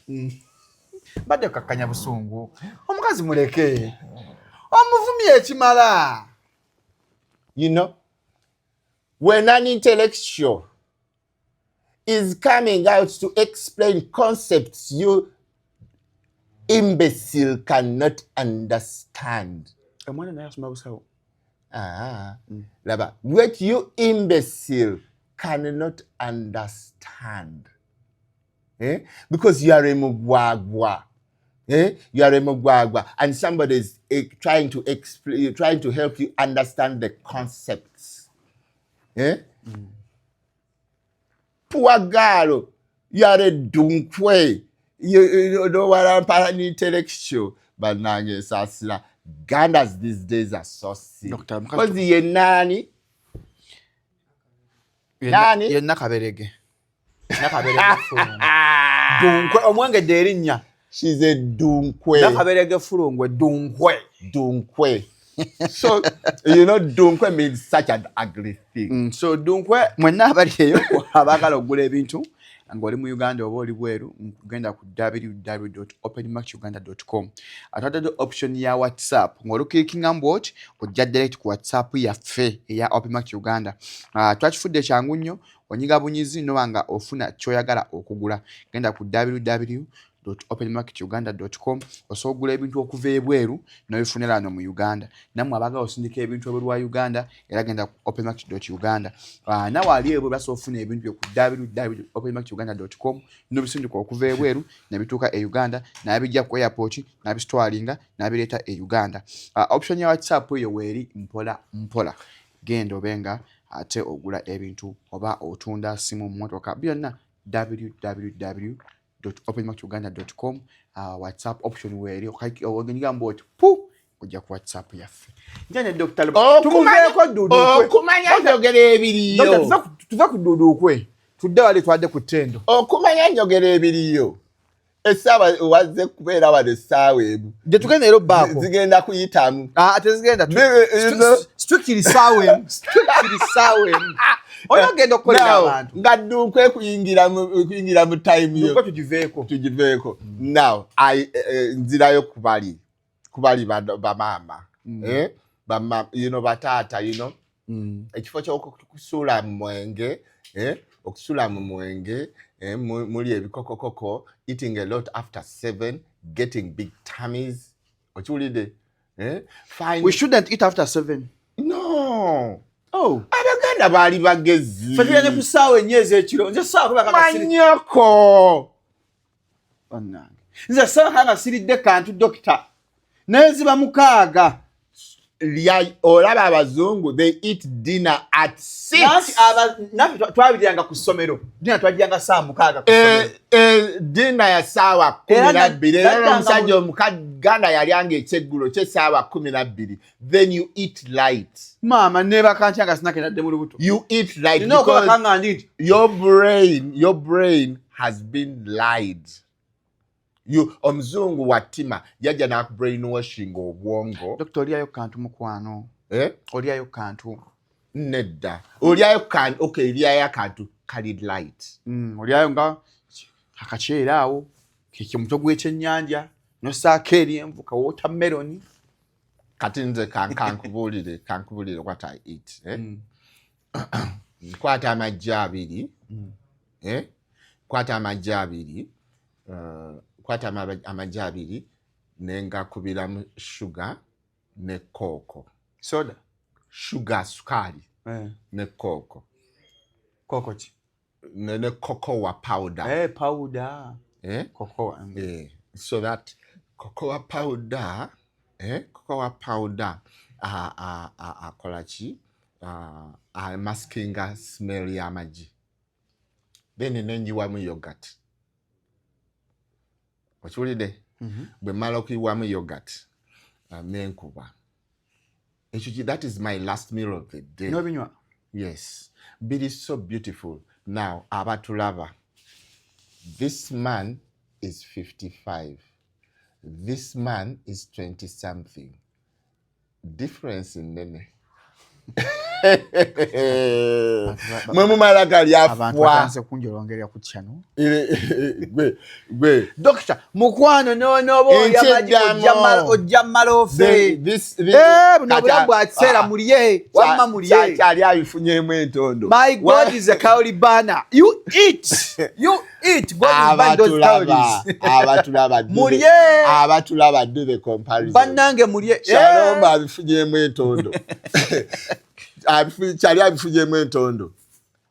Speaker 2: badde kakkanya busungu omukazi muleke omuvumi ekimala
Speaker 1: you know when an intellectual is coming out to explain concepts you imbecile cannot understand.
Speaker 2: Omwana naye asoma busawo.
Speaker 1: Laba, what you imbecile cannot understand. Because you are a mugwagwa. You are a mugwagwa, and somebody is trying to explain, trying to help you understand the concepts. Poor girl, you are a dunkwe. You know what I'm an intellectual, but now sasila. Gandas these days are so sick. Because the nani? Nani?
Speaker 2: Ye nakaberege. Nakaberege fulungwe. Dunkwe omwenge derinya.
Speaker 1: She's a dunkwe.
Speaker 2: Nakaberege fulungwe dunkwe.
Speaker 1: Dunkwe. So, you know, dunkwe means such an ugly thing.
Speaker 2: So, dunkwe, mwenna abaliyeyo abagala okugula ebintu ng'oli mu Uganda oba oli bweru kugenda ku www.openmarkuganda.com atadde option ya WhatsApp ng'oluklikinga mbwoti ojja direct ku WhatsApp yaffe eya Openmark Uganda. Twakifudde kyangu nnyo onyiga bunyizi noba nga ofuna ky'oyagala okugula genda ku www.openmarketuganda.com osobola okugula ebintu okuva ebweru n'obifunira wano mu Uganda. Nammwe abagala osindika ebintu ebweru wa Uganda era genda ku openmarket.uganda. Nawe ali ebweru basobola ofuna ebintu byo ku www.openmarketuganda.com n'obisindika okuva ebweru ne bituuka e Uganda n'abijja ku airport n'abisitwalinga n'abireeta e Uganda. Option ya WhatsApp eyo weeri mpola genda obenga ate ogula ebintu oba otunda simu mu motoka byonna www.openmarketuganda.com WhatsApp option weeri ogenyiga mboti ojja ku WhatsApp yaffe. Njane Dr. Tumuveeko Dudu.
Speaker 1: Okumanya njogera ebiriyo.
Speaker 2: Tuva ku Dudu kwe. Tudde wali twadde ku ttendo.
Speaker 1: Okumanya njogera ebiriyo. Essaawa wazze kubeera wano essaawa emu.
Speaker 2: Gye tugenda ero baako.
Speaker 1: Zigenda kuyitamu.
Speaker 2: Tezigenda. Strictly ssaawa emu. Oyogenda okukolera abantu.
Speaker 1: Nga Dunkwe kuyingira mu time yo. Tugiveeko. Now, nzirayo kubali bamaama. You know, bataata, you know. Ekifo ky'okusuula mu mwenge. Okusula mu mwenge. Muli ebikokokoko. Eating a lot after 7. Getting big tummies. Okiwulidde?
Speaker 2: We shouldn't eat after 7.
Speaker 1: No.
Speaker 2: Oh.
Speaker 1: Abaganda baali bagezi.
Speaker 2: Fetulanye ku ssaawa ennyezi ekiro. Nze ssaawa kuba kakasiri.
Speaker 1: Manyoko.
Speaker 2: Bannange. Nze ssaawa kakasiridde kantu dokita. Neziba mukaaga.
Speaker 1: Olaba abazungu, they eat dinner at 6.
Speaker 2: Naffe twabiryanga ku ssomero. Dinner twagiryanga ssaawa mukaaga ku ssomero.
Speaker 1: Dinner ya ssaawa 12. Era omusajja Omuganda yalyanga ekyeggulo ky'essaawa 12. Then you eat light.
Speaker 2: Maama neebaka ntya nga sinake nadde mu lubuto.
Speaker 1: You eat light
Speaker 2: because
Speaker 1: your brain has been lied. Omuzungu watima yajja n'akubrainwashing obwongo.
Speaker 2: Dr. Oliayo kantu mukwano. Oliayo kantu.
Speaker 1: Nedda. Oliayo kantu. Okay, Oliayo kantu carried light.
Speaker 2: Oliayo nga akakyera awo. Kiki mutwe gw'ekyennyanja. N'ossaako eryenvu ka watermelon.
Speaker 1: Kati nze kankubulire what I eat. Kwata amaggi abiri. Kwata amaggi abiri. Kwata amaggi abiri nengakubiramu sugar ne koko.
Speaker 2: Soda?
Speaker 1: Sugar, sukari. Ne koko.
Speaker 2: Koko ki?
Speaker 1: Ne cocoa powder.
Speaker 2: Powder. Cocoa.
Speaker 1: So that cocoa powder, akola ki? Maskinga smell y'amagi. Then nenyiwamu yogurt. Okiwulidde? Bwe mmala okuyiwamu yogurt nenkuba. That is my last meal of the day.
Speaker 2: N'obinywa?
Speaker 1: Yes. But it's so beautiful. Now, abatulaba. This man is 55. This man is 20-something. Difference in nene. Mwemumala gali
Speaker 2: abantu
Speaker 1: afwa.
Speaker 2: batanze kunjolongerera ku channel.
Speaker 1: Gwe.
Speaker 2: Doctor, mukwano no ojamala ofe. Buno bulabu atsera muliye. Wamma muliye.
Speaker 1: Kyali abifunyemu entondo.
Speaker 2: My God is a Kaolibana. You eat. God is buying those calories.
Speaker 1: Abatulaba do the comparison.
Speaker 2: Banange muliye.
Speaker 1: Shalom abifunyemu entondo.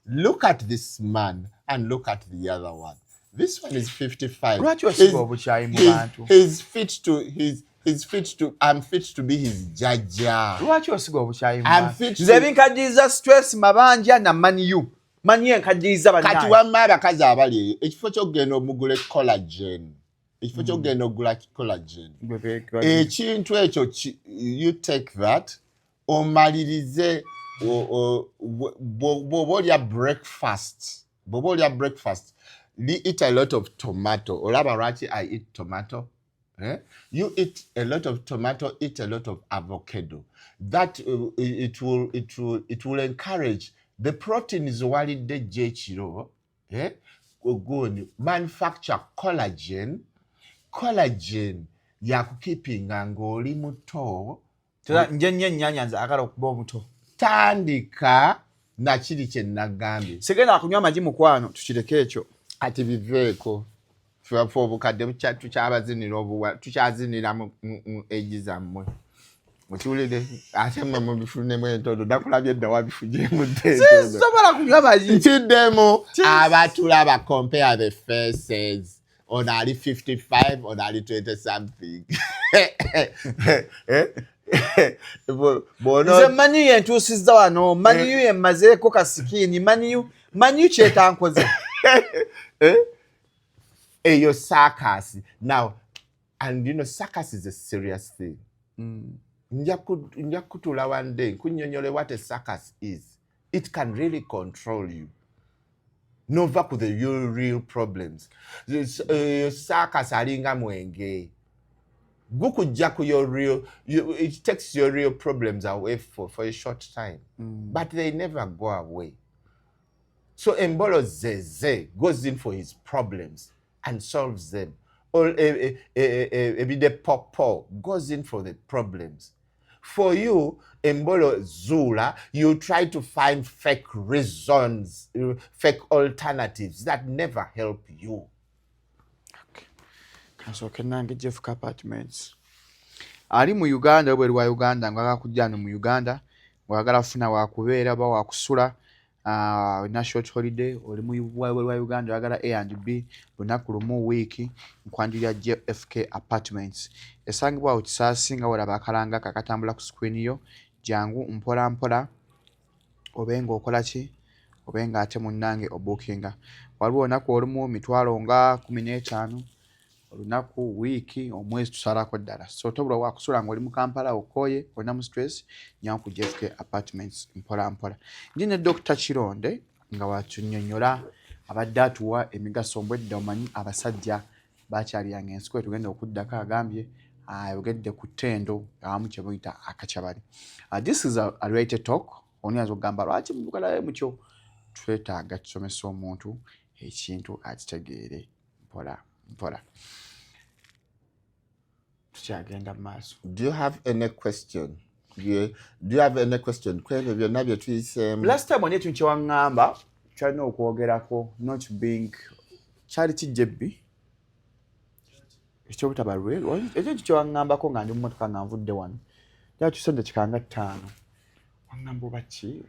Speaker 1: Look at this man and look at the other one. This one is 55. He's fit to I'm fit to be his jaja. I'm fit to
Speaker 2: Nze stress mabanja na maniyu. Mani enkajiza banaye.
Speaker 1: Kati wamma bakazi abali ekifo ky'ogenda omugula collagen. Ekifo ky'ogenda ogula collagen. Ekintu ekyo you take that omalirize bobolya breakfast. You eat a lot of tomato. Olaba lwaki I eat tomato. You eat a lot of tomato, eat a lot of avocado. That it will encourage the proteins walidde gyekiro. Manufacture collagen. Collagen yakukeepinga ng'oli muto.
Speaker 2: Nje nnyo ennyanya nze agala okuba omuto.
Speaker 1: Tandika na kiri kye nagambye.
Speaker 2: Sigenda akunywa amagi mukwano tukireke ekyo.
Speaker 1: Ati biveeko. Ffe obukadde tukyazinira mu egi zammwe. Mukiwulire ate mmwe mubifunemu entondo nakulabye edda wabifugyemu entondo.
Speaker 2: Sisobola kunywa amagi.
Speaker 1: Nkiddemu abatulaba compare the faces. On ali 55, on ali 20-something.
Speaker 2: Nze maniyu yentuusizza wano, maniyu yemmazeeko kasikiini, maniyu kyetankoze.
Speaker 1: Your circus. Now, and you know, circus is a serious thing. Njakutula one day, kunnyonnyole what a circus is. It can really control you. Nova ku the real problems. Circus alinga mwenge. Gukujja ku your real, it takes your real problems away for a short time. But they never go away. So Embolo Zeze goes in for his problems and solves them. Or Ebide Popo goes in for the problems. For you, Embolo Zula, you try to find fake reasons, fake alternatives that never help you.
Speaker 2: So kenange Jeff Apartments. Ali mu Uganda obwe lwa Uganda ngaka kujja no mu Uganda ngagala funa wa kubeera ba wa kusula national holiday oli mu lwa Uganda yagala A&B lunaku lumu week nkwanjulya JFK Apartments esangibwa okisasinga wala bakalanga kakatambula ku screen yo jangu mpola mpola obenga okola ki obenga ate munnange obukinga waliwo naku olumu mitwalo nga 15 olunaku wiki omwezi tusalako ddala so tobula wakusula ng'oli mu Kampala okoye olina mu stress nyawo ku JFK Apartments mpola mpola njine Dr. Kironde nga watunnyonnyola abadde atuwa emigaso mbwedda omanyi abasajja bakyaliranga ensiko tugenda okuddako agambye ayogedde ku ttendo awamu kye muyita akacyabali. This is a related talk oni azogamba lwaki mubukalayo mukyo twetaaga tusomesa omuntu ekintu akitegeere mpola mpola. Tukyagenda maaso.
Speaker 1: Do you have any question? Do you have any question? Kwebyo byonna bye tuyise.
Speaker 2: Last time on ekintu kyewangamba kyalina okwogerako not being charity jebbi ekyo butaba real ekintu kyewangambako nga ndi mu motoka nga nvudde wano jala tusonde kikanga 5 wangamba oba ki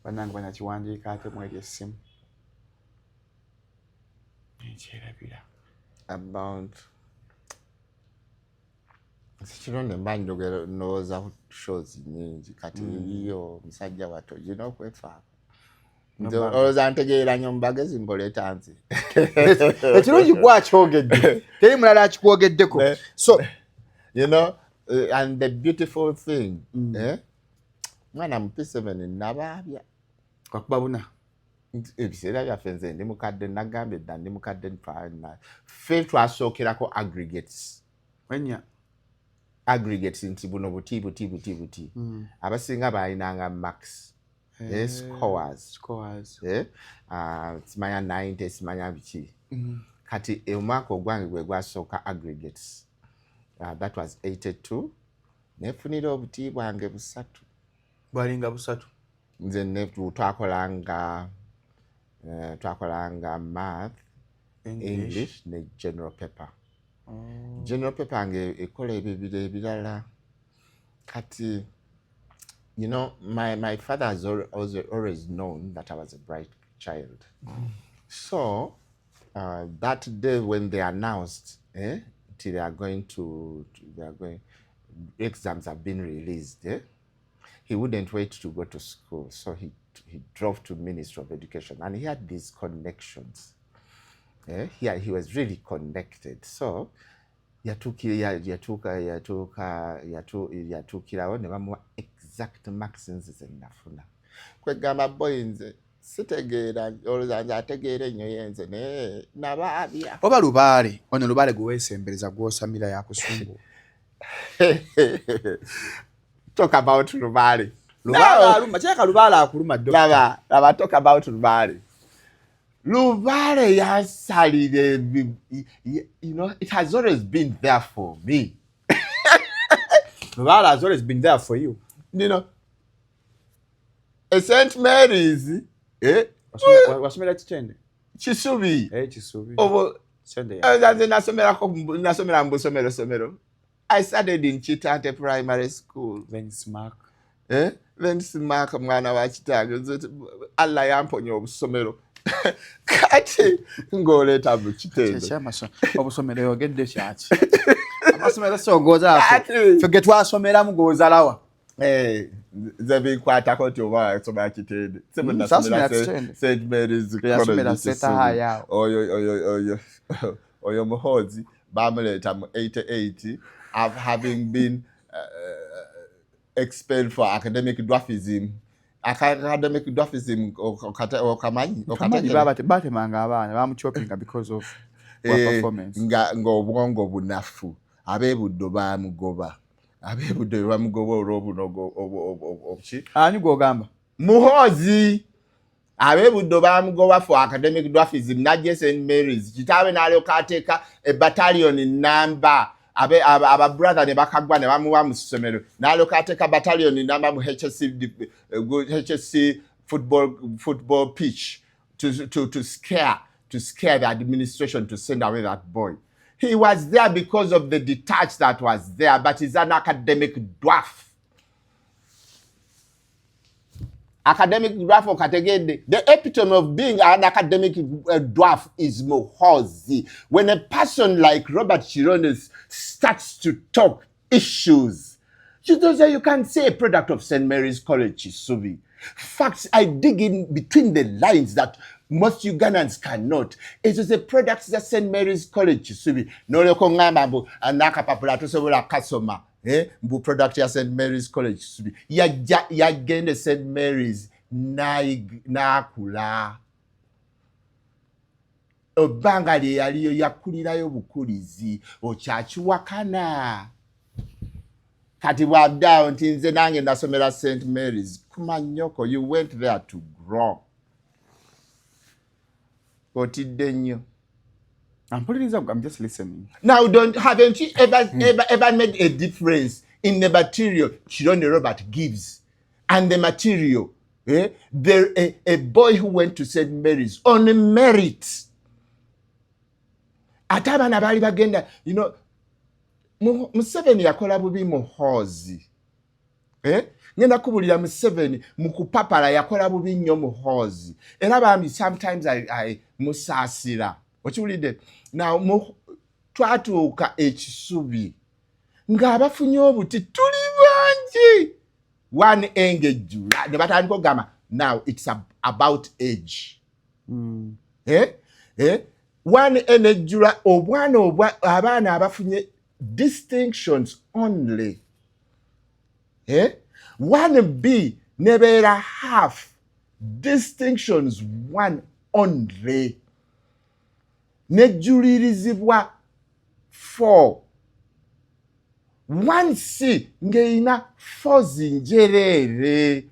Speaker 2: bannange banakiwandiika ate mweri essimu enkyerabira
Speaker 1: about Kironde mba njogera ndowooza shows nyingi kati iyo musajja wato gina okwefaako olowooza ntegeera nnyo mubagezi mboleeta nzi
Speaker 2: ekirungi gwakyogedde teri mulala akikwogeddeko so
Speaker 1: you know and the beautiful thing mwana mpise bene nababya
Speaker 2: kakubabuna
Speaker 1: ebiseera byaffe nze ndi mukadde nagambye dda ndi mukadde ntwana ffe twasookerako aggregates nti buno buti abasinga balinanga max scores simanya 90 simanya biki kati omwaka ogwange gwe gwasooka aggregates that was 82 nefunira obuti bwange busatu
Speaker 2: bwalinga busatu
Speaker 1: nze twakolanga math English ne general paper general paper nge ekola ebibire ebirala kati you know my father has always known that I was a bright child so that day when they announced till exams have been released he wouldn't wait to go to school so he drove to Ministry of Education and he had these connections he was really connected so yatukirawo ne bamuwa exact marks nzize nafuna kwegamba boy nze sitegeera oluzanze ategeera ennyo yenze naye nababya
Speaker 2: oba lubaale ono lubaale gweweesembereza gwosamira yakusungu
Speaker 1: talk about lubaale
Speaker 2: aluma kyeka lubaale akuluma
Speaker 1: laba talk about lubaale yasalire you know it has always been there for me
Speaker 2: lubaale has always been there for you
Speaker 1: you know a St. Mary's
Speaker 2: wasomera kichende
Speaker 1: Kisubi
Speaker 2: Kisubi
Speaker 1: obo
Speaker 2: sende
Speaker 1: nasomera mbusomero somero I started in Chitante Primary School
Speaker 2: then smack
Speaker 1: mwana wa kitange Allah yamponya obusomero kati ngoleta mu kitendo
Speaker 2: obusomero yogedde kyaki amasomero sogoza fege twasomera mugoza lawa
Speaker 1: zabi kwata ko to ba somera kitende semena somera St. Mary's
Speaker 2: College
Speaker 1: oyo muhozi bamuleta mu 88 having been expelled for academic dwarfism
Speaker 2: okamanyi batemanga abaana bamuchopinga because of performance
Speaker 1: ng'obwongo bunafu abebuddo bamugoba olw'obunogo obuki
Speaker 2: ani gwogamba
Speaker 1: muhozi abebuddo bamugoba for academic dwarfism najje St. Mary's kitaabe n'alyoka ateeka a battalion number aba brother ne bakagwa ne bamuwa mu ssomero n'alyoka ateeka battalion number mu HSC football pitch to scare the administration to send away that boy. He was there because of the detach that was there, but he's an academic dwarf. Academic dwarf or category. The epitome of being an academic dwarf is Mohozi. When a person like Robert Kironde starts to talk issues, you can say a product of St. Mary's College, Kisubi. Facts, I dig in between the lines that most Ugandans cannot. It is a product that St. Mary's College, Kisubi. No loko ngamba mbu anaka papulato sobola kasoma. Mbu product ya St. Mary's College, Kisubi. Yagende St. Mary's nakula. Obanga lye yaliyo yakulirayo bukulizi okyakiwakana. Kati bw'addawo nti nze nange nasomera St. Mary's. Kumanyoko, you went there to grow. Otidde nnyo.
Speaker 2: I'm just listening.
Speaker 1: Now, haven't you ever made a difference in the material Kironde Robert gives and the material? A boy who went to St. Mary's on merit. Atabana bali bagenda, you know, Museveni yakola bubi Muhozi. Ngenda kubulira Museveni mukupapala yakola bubi nnyo Muhozi. Era bambi sometimes I musasira. Okiwulidde? Now twatuuka ekisubi nga abafunye obuti tuli bangi one engejjula ne batandika okugamba now it's about age. One enejjula abaana abafunye distinctions only. One B nebeera half, distinctions one only, nejjulirizibwa 4, 1C ng'erina 4s njereere.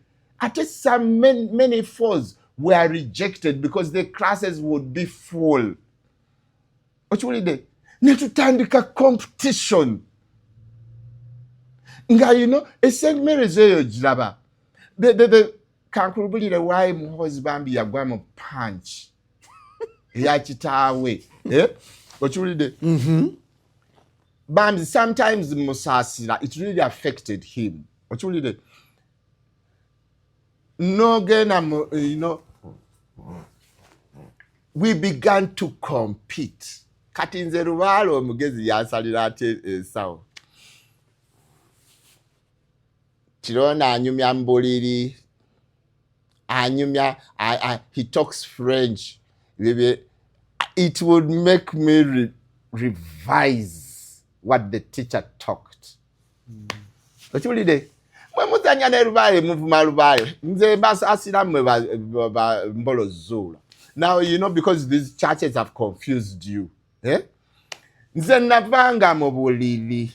Speaker 1: Ate many 4s were rejected because the classes would be full. Okiwulidde? Ne tutandika competition. Nga St. Mary's eyo giraba. Kankulubulire waayi muhozi bambi yagwa mu punch. Ya kitaawe. Okiwulidde? Bambi sometimes musaasira, it really affected him. Okiwulidde? Nogenda we began to compete. Kati nze Lubaale omugezi yansalira ate ensawo. Kironde anyumya mu buliri. He talks French. It would make me revise what the teacher talked. Okiwulidde? Mwe muzanya ne Lubaale muvuma Lubaale. Nze mbasasira mwe mbolo zuula. Now, because these churches have confused you. Nze navanga mu buliri.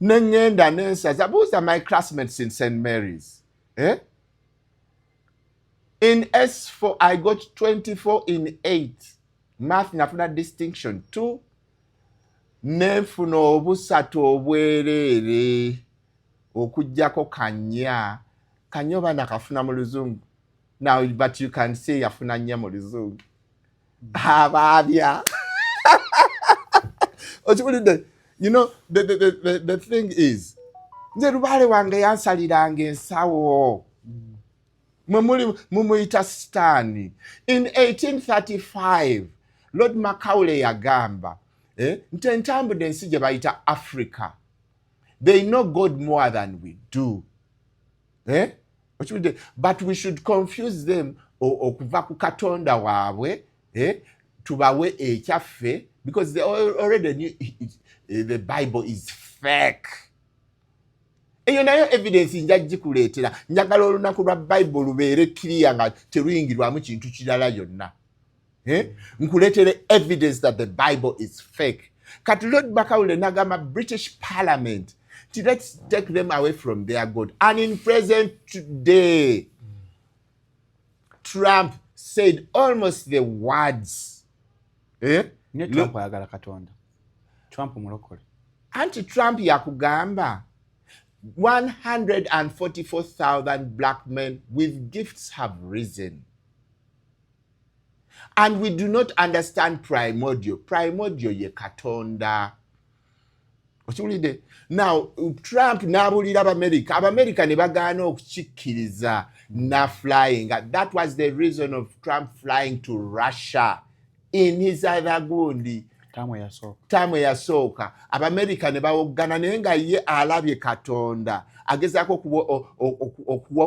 Speaker 1: Nengenda nensaza. Those are my classmates in St. Mary's. In S4, I got 24 in 8. Math nafuna distinction 2. Nenfuna obusatu obwereere. Okujjako kanya. Kanyoba nakafuna mu Luzungu. Now, but you can say yafuna nya mu Luzungu. Ababya. The thing is, nze Lubaale wange yansaliranga ensawo. Mumuyita Stani. In 1835, Lord Macaulay yagamba, nti entambudde ensi gye bayita Africa. They know God more than we do. But we should confuse them okuva ku Katonda waabwe, tubawe ekyaffe, because they already knew the Bible is fake. Eyo nayo evidence njagikuleetera. Njagala olunaku lwa Bible lubeere clear nga teruyingirwamu kintu kirala yonna. Nkuleetere evidence that the Bible is fake. Kati Lord Macaulay nagamba British Parliament, let's take them away from their God. And in present day, Trump said almost the words.
Speaker 2: Trump ayagala Katonda. Trump mulokole.
Speaker 1: Anti-Trump yakugamba 144,000 black men with gifts have risen. And we do not understand primordial. Primordial ye Katonda. Now, Trump n'abulira Abamerica ne bagaana okukikkiriza na flying. That was the reason of Trump flying to Russia in his other gundi. Tamu yasooka. Abamerica ne bawoggana naye nga ye alabye Katonda. Agezaako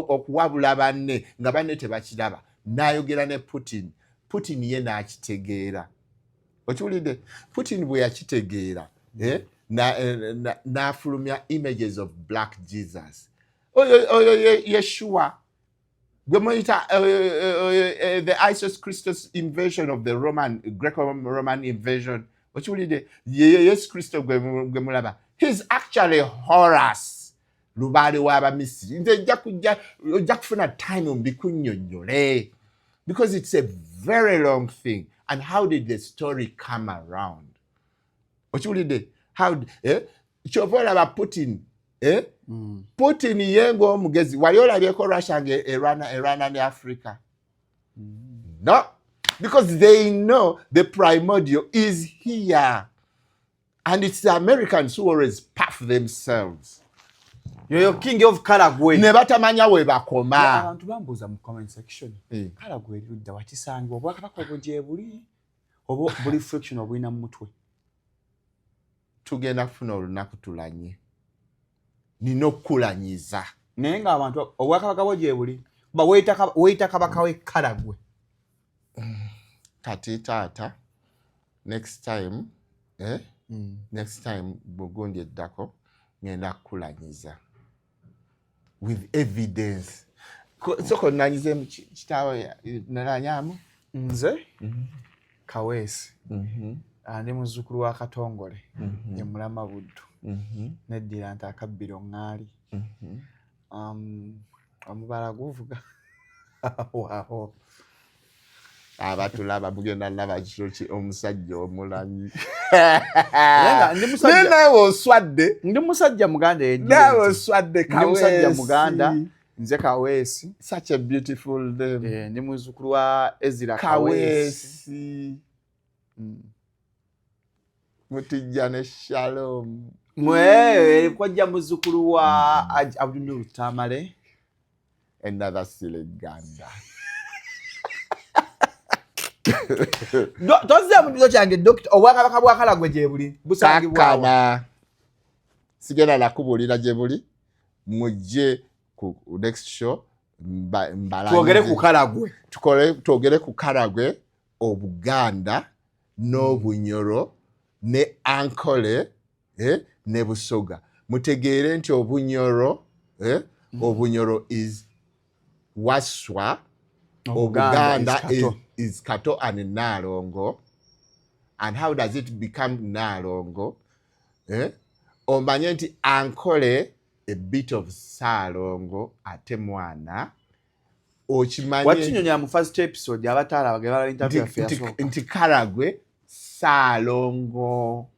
Speaker 1: okuwabula banne nga banne tebakiraba. N'ayogera ne Putin. Putin ye n'akitegeera. Okiwulidde? Putin bwe yakitegeera. N'afulumya images of black Jesus. Yeshua. The Isis Christus invasion of the Greco-Roman invasion. Yes, Christo Gemulaba. He's actually Horus. Lubaale waba Misiri. Nze jakufuna time mbikunyonyole. Because it's a very long thing. And how did the story come around? How chovola ba Putin. Putin yengo omugezi. Wali olabyeko Russia erana ne Africa. No. Because they know the primordial is here. And it's the Americans who always puff themselves.
Speaker 2: You're king of Karagwe.
Speaker 1: Ne batamanya we bakoma.
Speaker 2: Abantu bambuza mu comment section. Karagwe ludda wakisangwa obwakabaka obujje buli obo buli friction obulina mu mutwe.
Speaker 1: Tugenda kufuna olunaku tulanye. Nino kulanyiza.
Speaker 2: Naye nga abantu obwakabaka bujje buli ba weyita kabaka we Karagwe.
Speaker 1: Kati tata next time next time bugundi eddako ngenda kulanyiza. with evidence. Soko nanyize kitaawe nalanyamu
Speaker 2: nze Kaweesi ndi muzzukulu wa Katongole ye Mulama Buddu neddira nti akabbiro ŋŋaali omubala guvuga waawo
Speaker 1: abatulaba mugenda laba kiro ki omusajja omulanyi
Speaker 2: nawe
Speaker 1: oswadde
Speaker 2: ndi musajja muganda
Speaker 1: nawe oswadde
Speaker 2: ndi musajja muganda nze Kaweesi
Speaker 1: such a beautiful name
Speaker 2: ndi muzzukulu wa Ezira
Speaker 1: Kaweesi Mutijja ne Shalom
Speaker 2: kwajja muzzukulu wa Abdul Tamale
Speaker 1: another silly ganda
Speaker 2: tozza mu kizo kyange dokita obwakabaka bwa Kalagwe gye buli busangibwawo
Speaker 1: sigenda nakubuulira gye buli mujje ku next show
Speaker 2: twogere ku Kalagwe
Speaker 1: twogere ku Kalagwe Obuganda n'Obunyoro ne Ankole ne Busoga mutegeere nti Obunyoro Obunyoro is Waswa Obuganda is Kato and Nalongo. And how does it become Nalongo? Omanye nti Ankole a bit of Salongo ate mwana okimanyi
Speaker 2: wakinyonya mu first episode abataala bagala interview
Speaker 1: nti Karagwe Salongo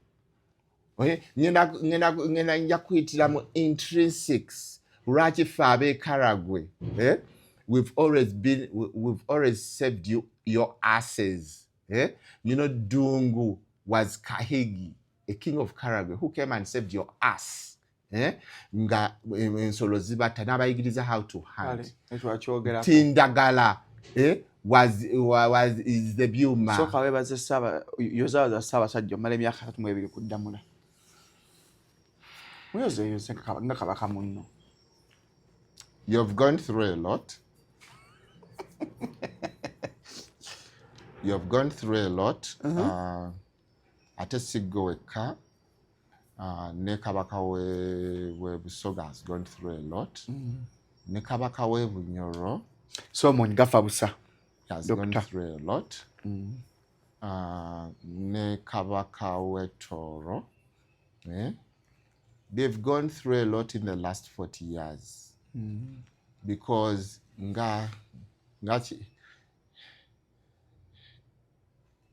Speaker 1: ngena nja kuyitira mu intrinsics lwaki ffe ab'e Karagwe we've always saved your asses. You know, Dungu was Kahigi, a king of Karagwe, who came and saved your ass. Nga ensolo zibata n'abayigiriza how to hunt. Tindagala is the byuma.
Speaker 2: So kawebaze saba yozaza saba sajja mala emyaka 32 kuddamula. Muyoze nga kabaka munno.
Speaker 1: You've gone through a lot. You've gone through a lot. Ate siggo wekka. Ne kabaka we Busoga has gone through a lot. Ne kabaka we Bunyoro.
Speaker 2: So Mongafa Busa
Speaker 1: has gone through a lot. Ne kabaka we Toro. They've gone through a lot in the last 40 years. Because ngachi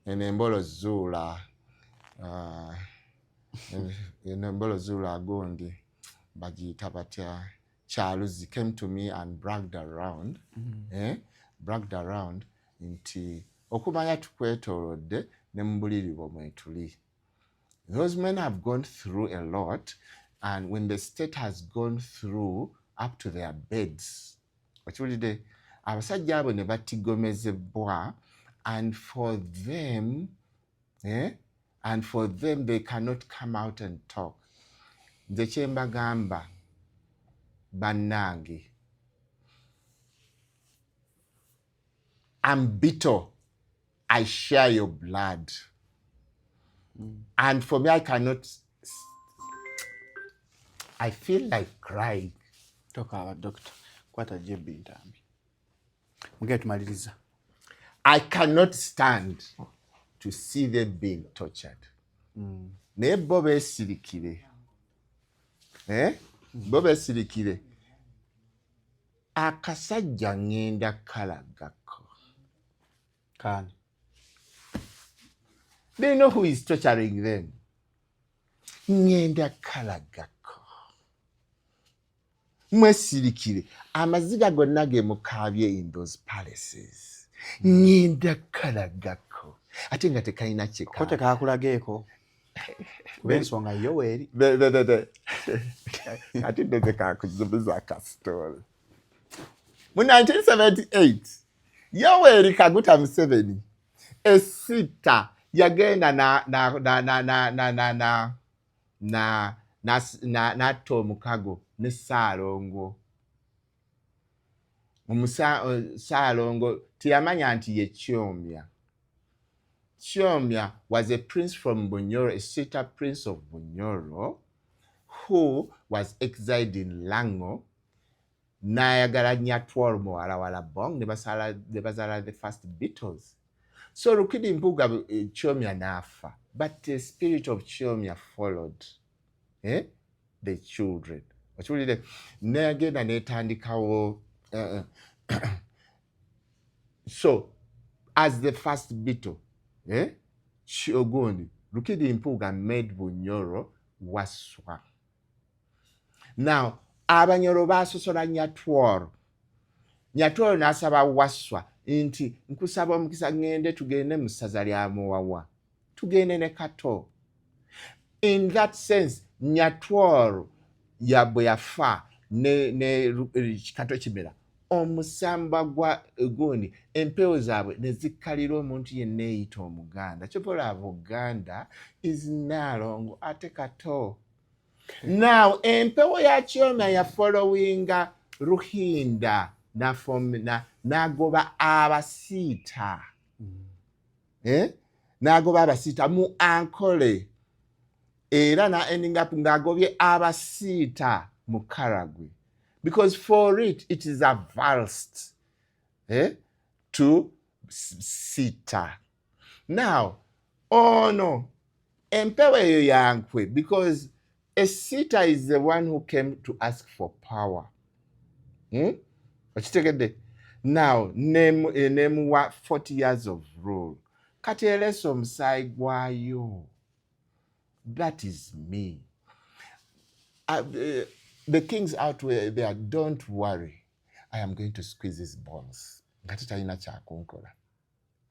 Speaker 1: enembolo zula agondi bagiyita batya Charles came to me and bragged around nti okumanya tukwetoolodde ne mu buliri bwo mwetuli. Those men have gone through a lot, and when the state has gone through up to their beds, okiwulidde abasajja abo ne batigomezebwa, and for them they cannot come out and talk. Nze kye mbagamba bannange, I'm bitter. I share your blood. And for me, I cannot, I feel like crying.
Speaker 2: Talk about doctor. Kwata jebbi ntambi. Mugende tumaliriza.
Speaker 1: I cannot stand to see them being tortured. Naye bo beesirikire. Bo beesirikire. Akasajja ngenda kalagako.
Speaker 2: Kani.
Speaker 1: They know who is torturing them. Ngenda kalagako. Mwesirikire. Amaziga gonna ge mukaabye in those palaces. Ngenda kalagako. Ate nga tekalina kyeka.
Speaker 2: Kote kakulageeko. Bensonga yo weri.
Speaker 1: Ate ndeze kakuzubiza ka story. Mu 1978, Yoweri Kaguta Museveni esita yagenda na Tomukago ne Saalongo. Saalongo tiyamanya nti ye Kyomya. Kyomya was a prince from Bunyoro, a Sita prince of Bunyoro, who was exiled in Lango n'ayagala Nyatworo muwala wa Labong ne bazaala the first Beatles. So Rukidi Mpuga Chiomya n'afa, but the spirit of Chiomya followed the children. Achulide n'agenda n'etandikawo so as the first Beatle, Ogundi, Rukidi Mpuga made Bunyoro Waswa. Now, Abanyoro basosola Nyatworo. Nyatworo n'asaba Waswa nti nkusaba omukisa ngende tugende mu ssaza lya Muwawa. Tugende ne Kato. In that sense, Nyatworo bwe yafa ne Kato Kimera. Omusamba gwa Gundi empewo zaabwe ne zikkalira omuntu yenna eyita Omuganda. Kyopola Buganda is Nalongo ate Kato. Now, empewo ya Chiomya ya followinga Ruhinda nagoba abasiita. Nagoba abasiita mu Ankole. Era na ending up ngagobye abasiita mu Karagwe. Because for it is advanced to Sita. Now, no, empewo eyo yankwe, because a Sita is the one who came to ask for power. Now, name what 40 years of rule. Katele somsai gwayo. That is me. The kings out there, don't worry. I am going to squeeze his balls.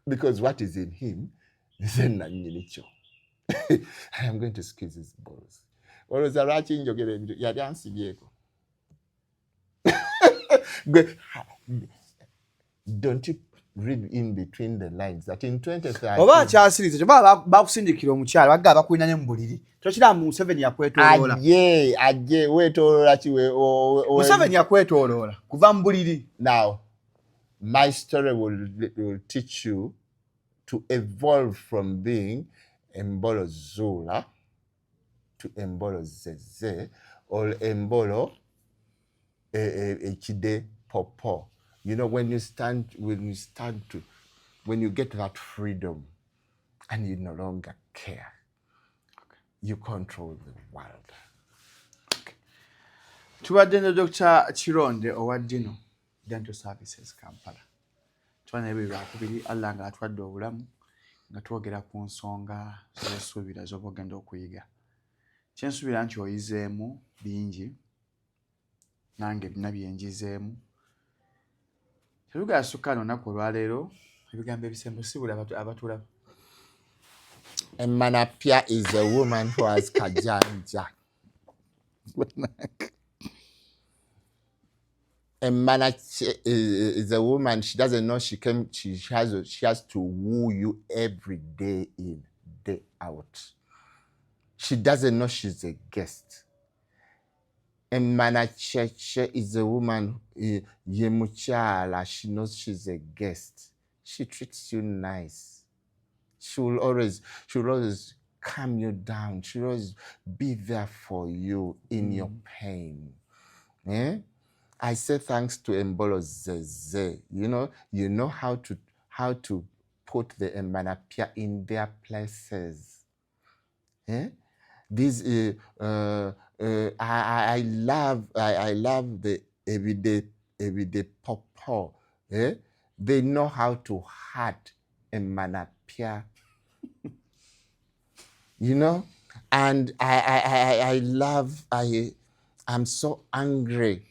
Speaker 1: Because what is in him is in Nanyinicho. I am going to squeeze his balls. Don't you read in between the lines that in 2013
Speaker 2: oba kyasirize kyoba bakusindikira omukyala bagaba bakulina ne mbuliri tokira mu 7 yakwetoloola
Speaker 1: ajje wetoloola kiwe
Speaker 2: mu 7 yakwetoloola kuva mbuliri.
Speaker 1: Now my story will teach you to evolve from being Embolo Zula to Embolo Zeze or Embolo Echide Popo. You know, when you get that freedom and you no longer care, you control the world.
Speaker 2: Tubadde ne Dr. Kironde owa Dino Dental Services Kampala. Twana ebyo byakubiri Allah nga atwadde obulamu nga twogera ku nsonga z'esuubira z'obugenda okuyiga. Kyensuubira nti oyizeemu bingi nange bina byenjizeemu. Teruga asukano olunaku olwaleero ebigambo ebisembusibula abatulaba.
Speaker 1: Emanapia is a woman who has kajanja. Emanapia is a woman, she doesn't know she has to woo you every day in, day out. She doesn't know she's a guest. Emanacheche is a woman, Yemuchala, she knows she's a guest. She treats you nice. She will always calm you down. She will always be there for you in your pain. I say thanks to Embolo Zeze. You know how to put the Emanapia in their places. This I love the everyday popo. They know how to hurt Emanapia. And I'm so angry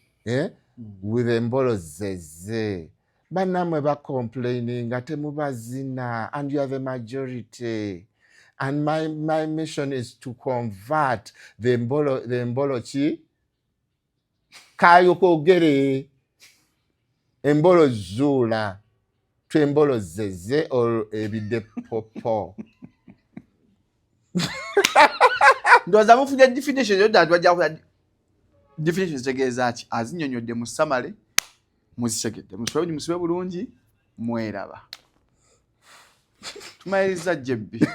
Speaker 1: with Embolo Zeze. But now we're complaining and you are the majority. And my mission is to convert the Embolochi Kayoko Gere Embolo Zula to Embolo Zeze or Ebide Popo.
Speaker 2: Ndoza mufunye definition yo that wajja definition zegezachi azinyonyodde mu summary muzisegedde musibe bulungi mweraba tumayiriza jebbi.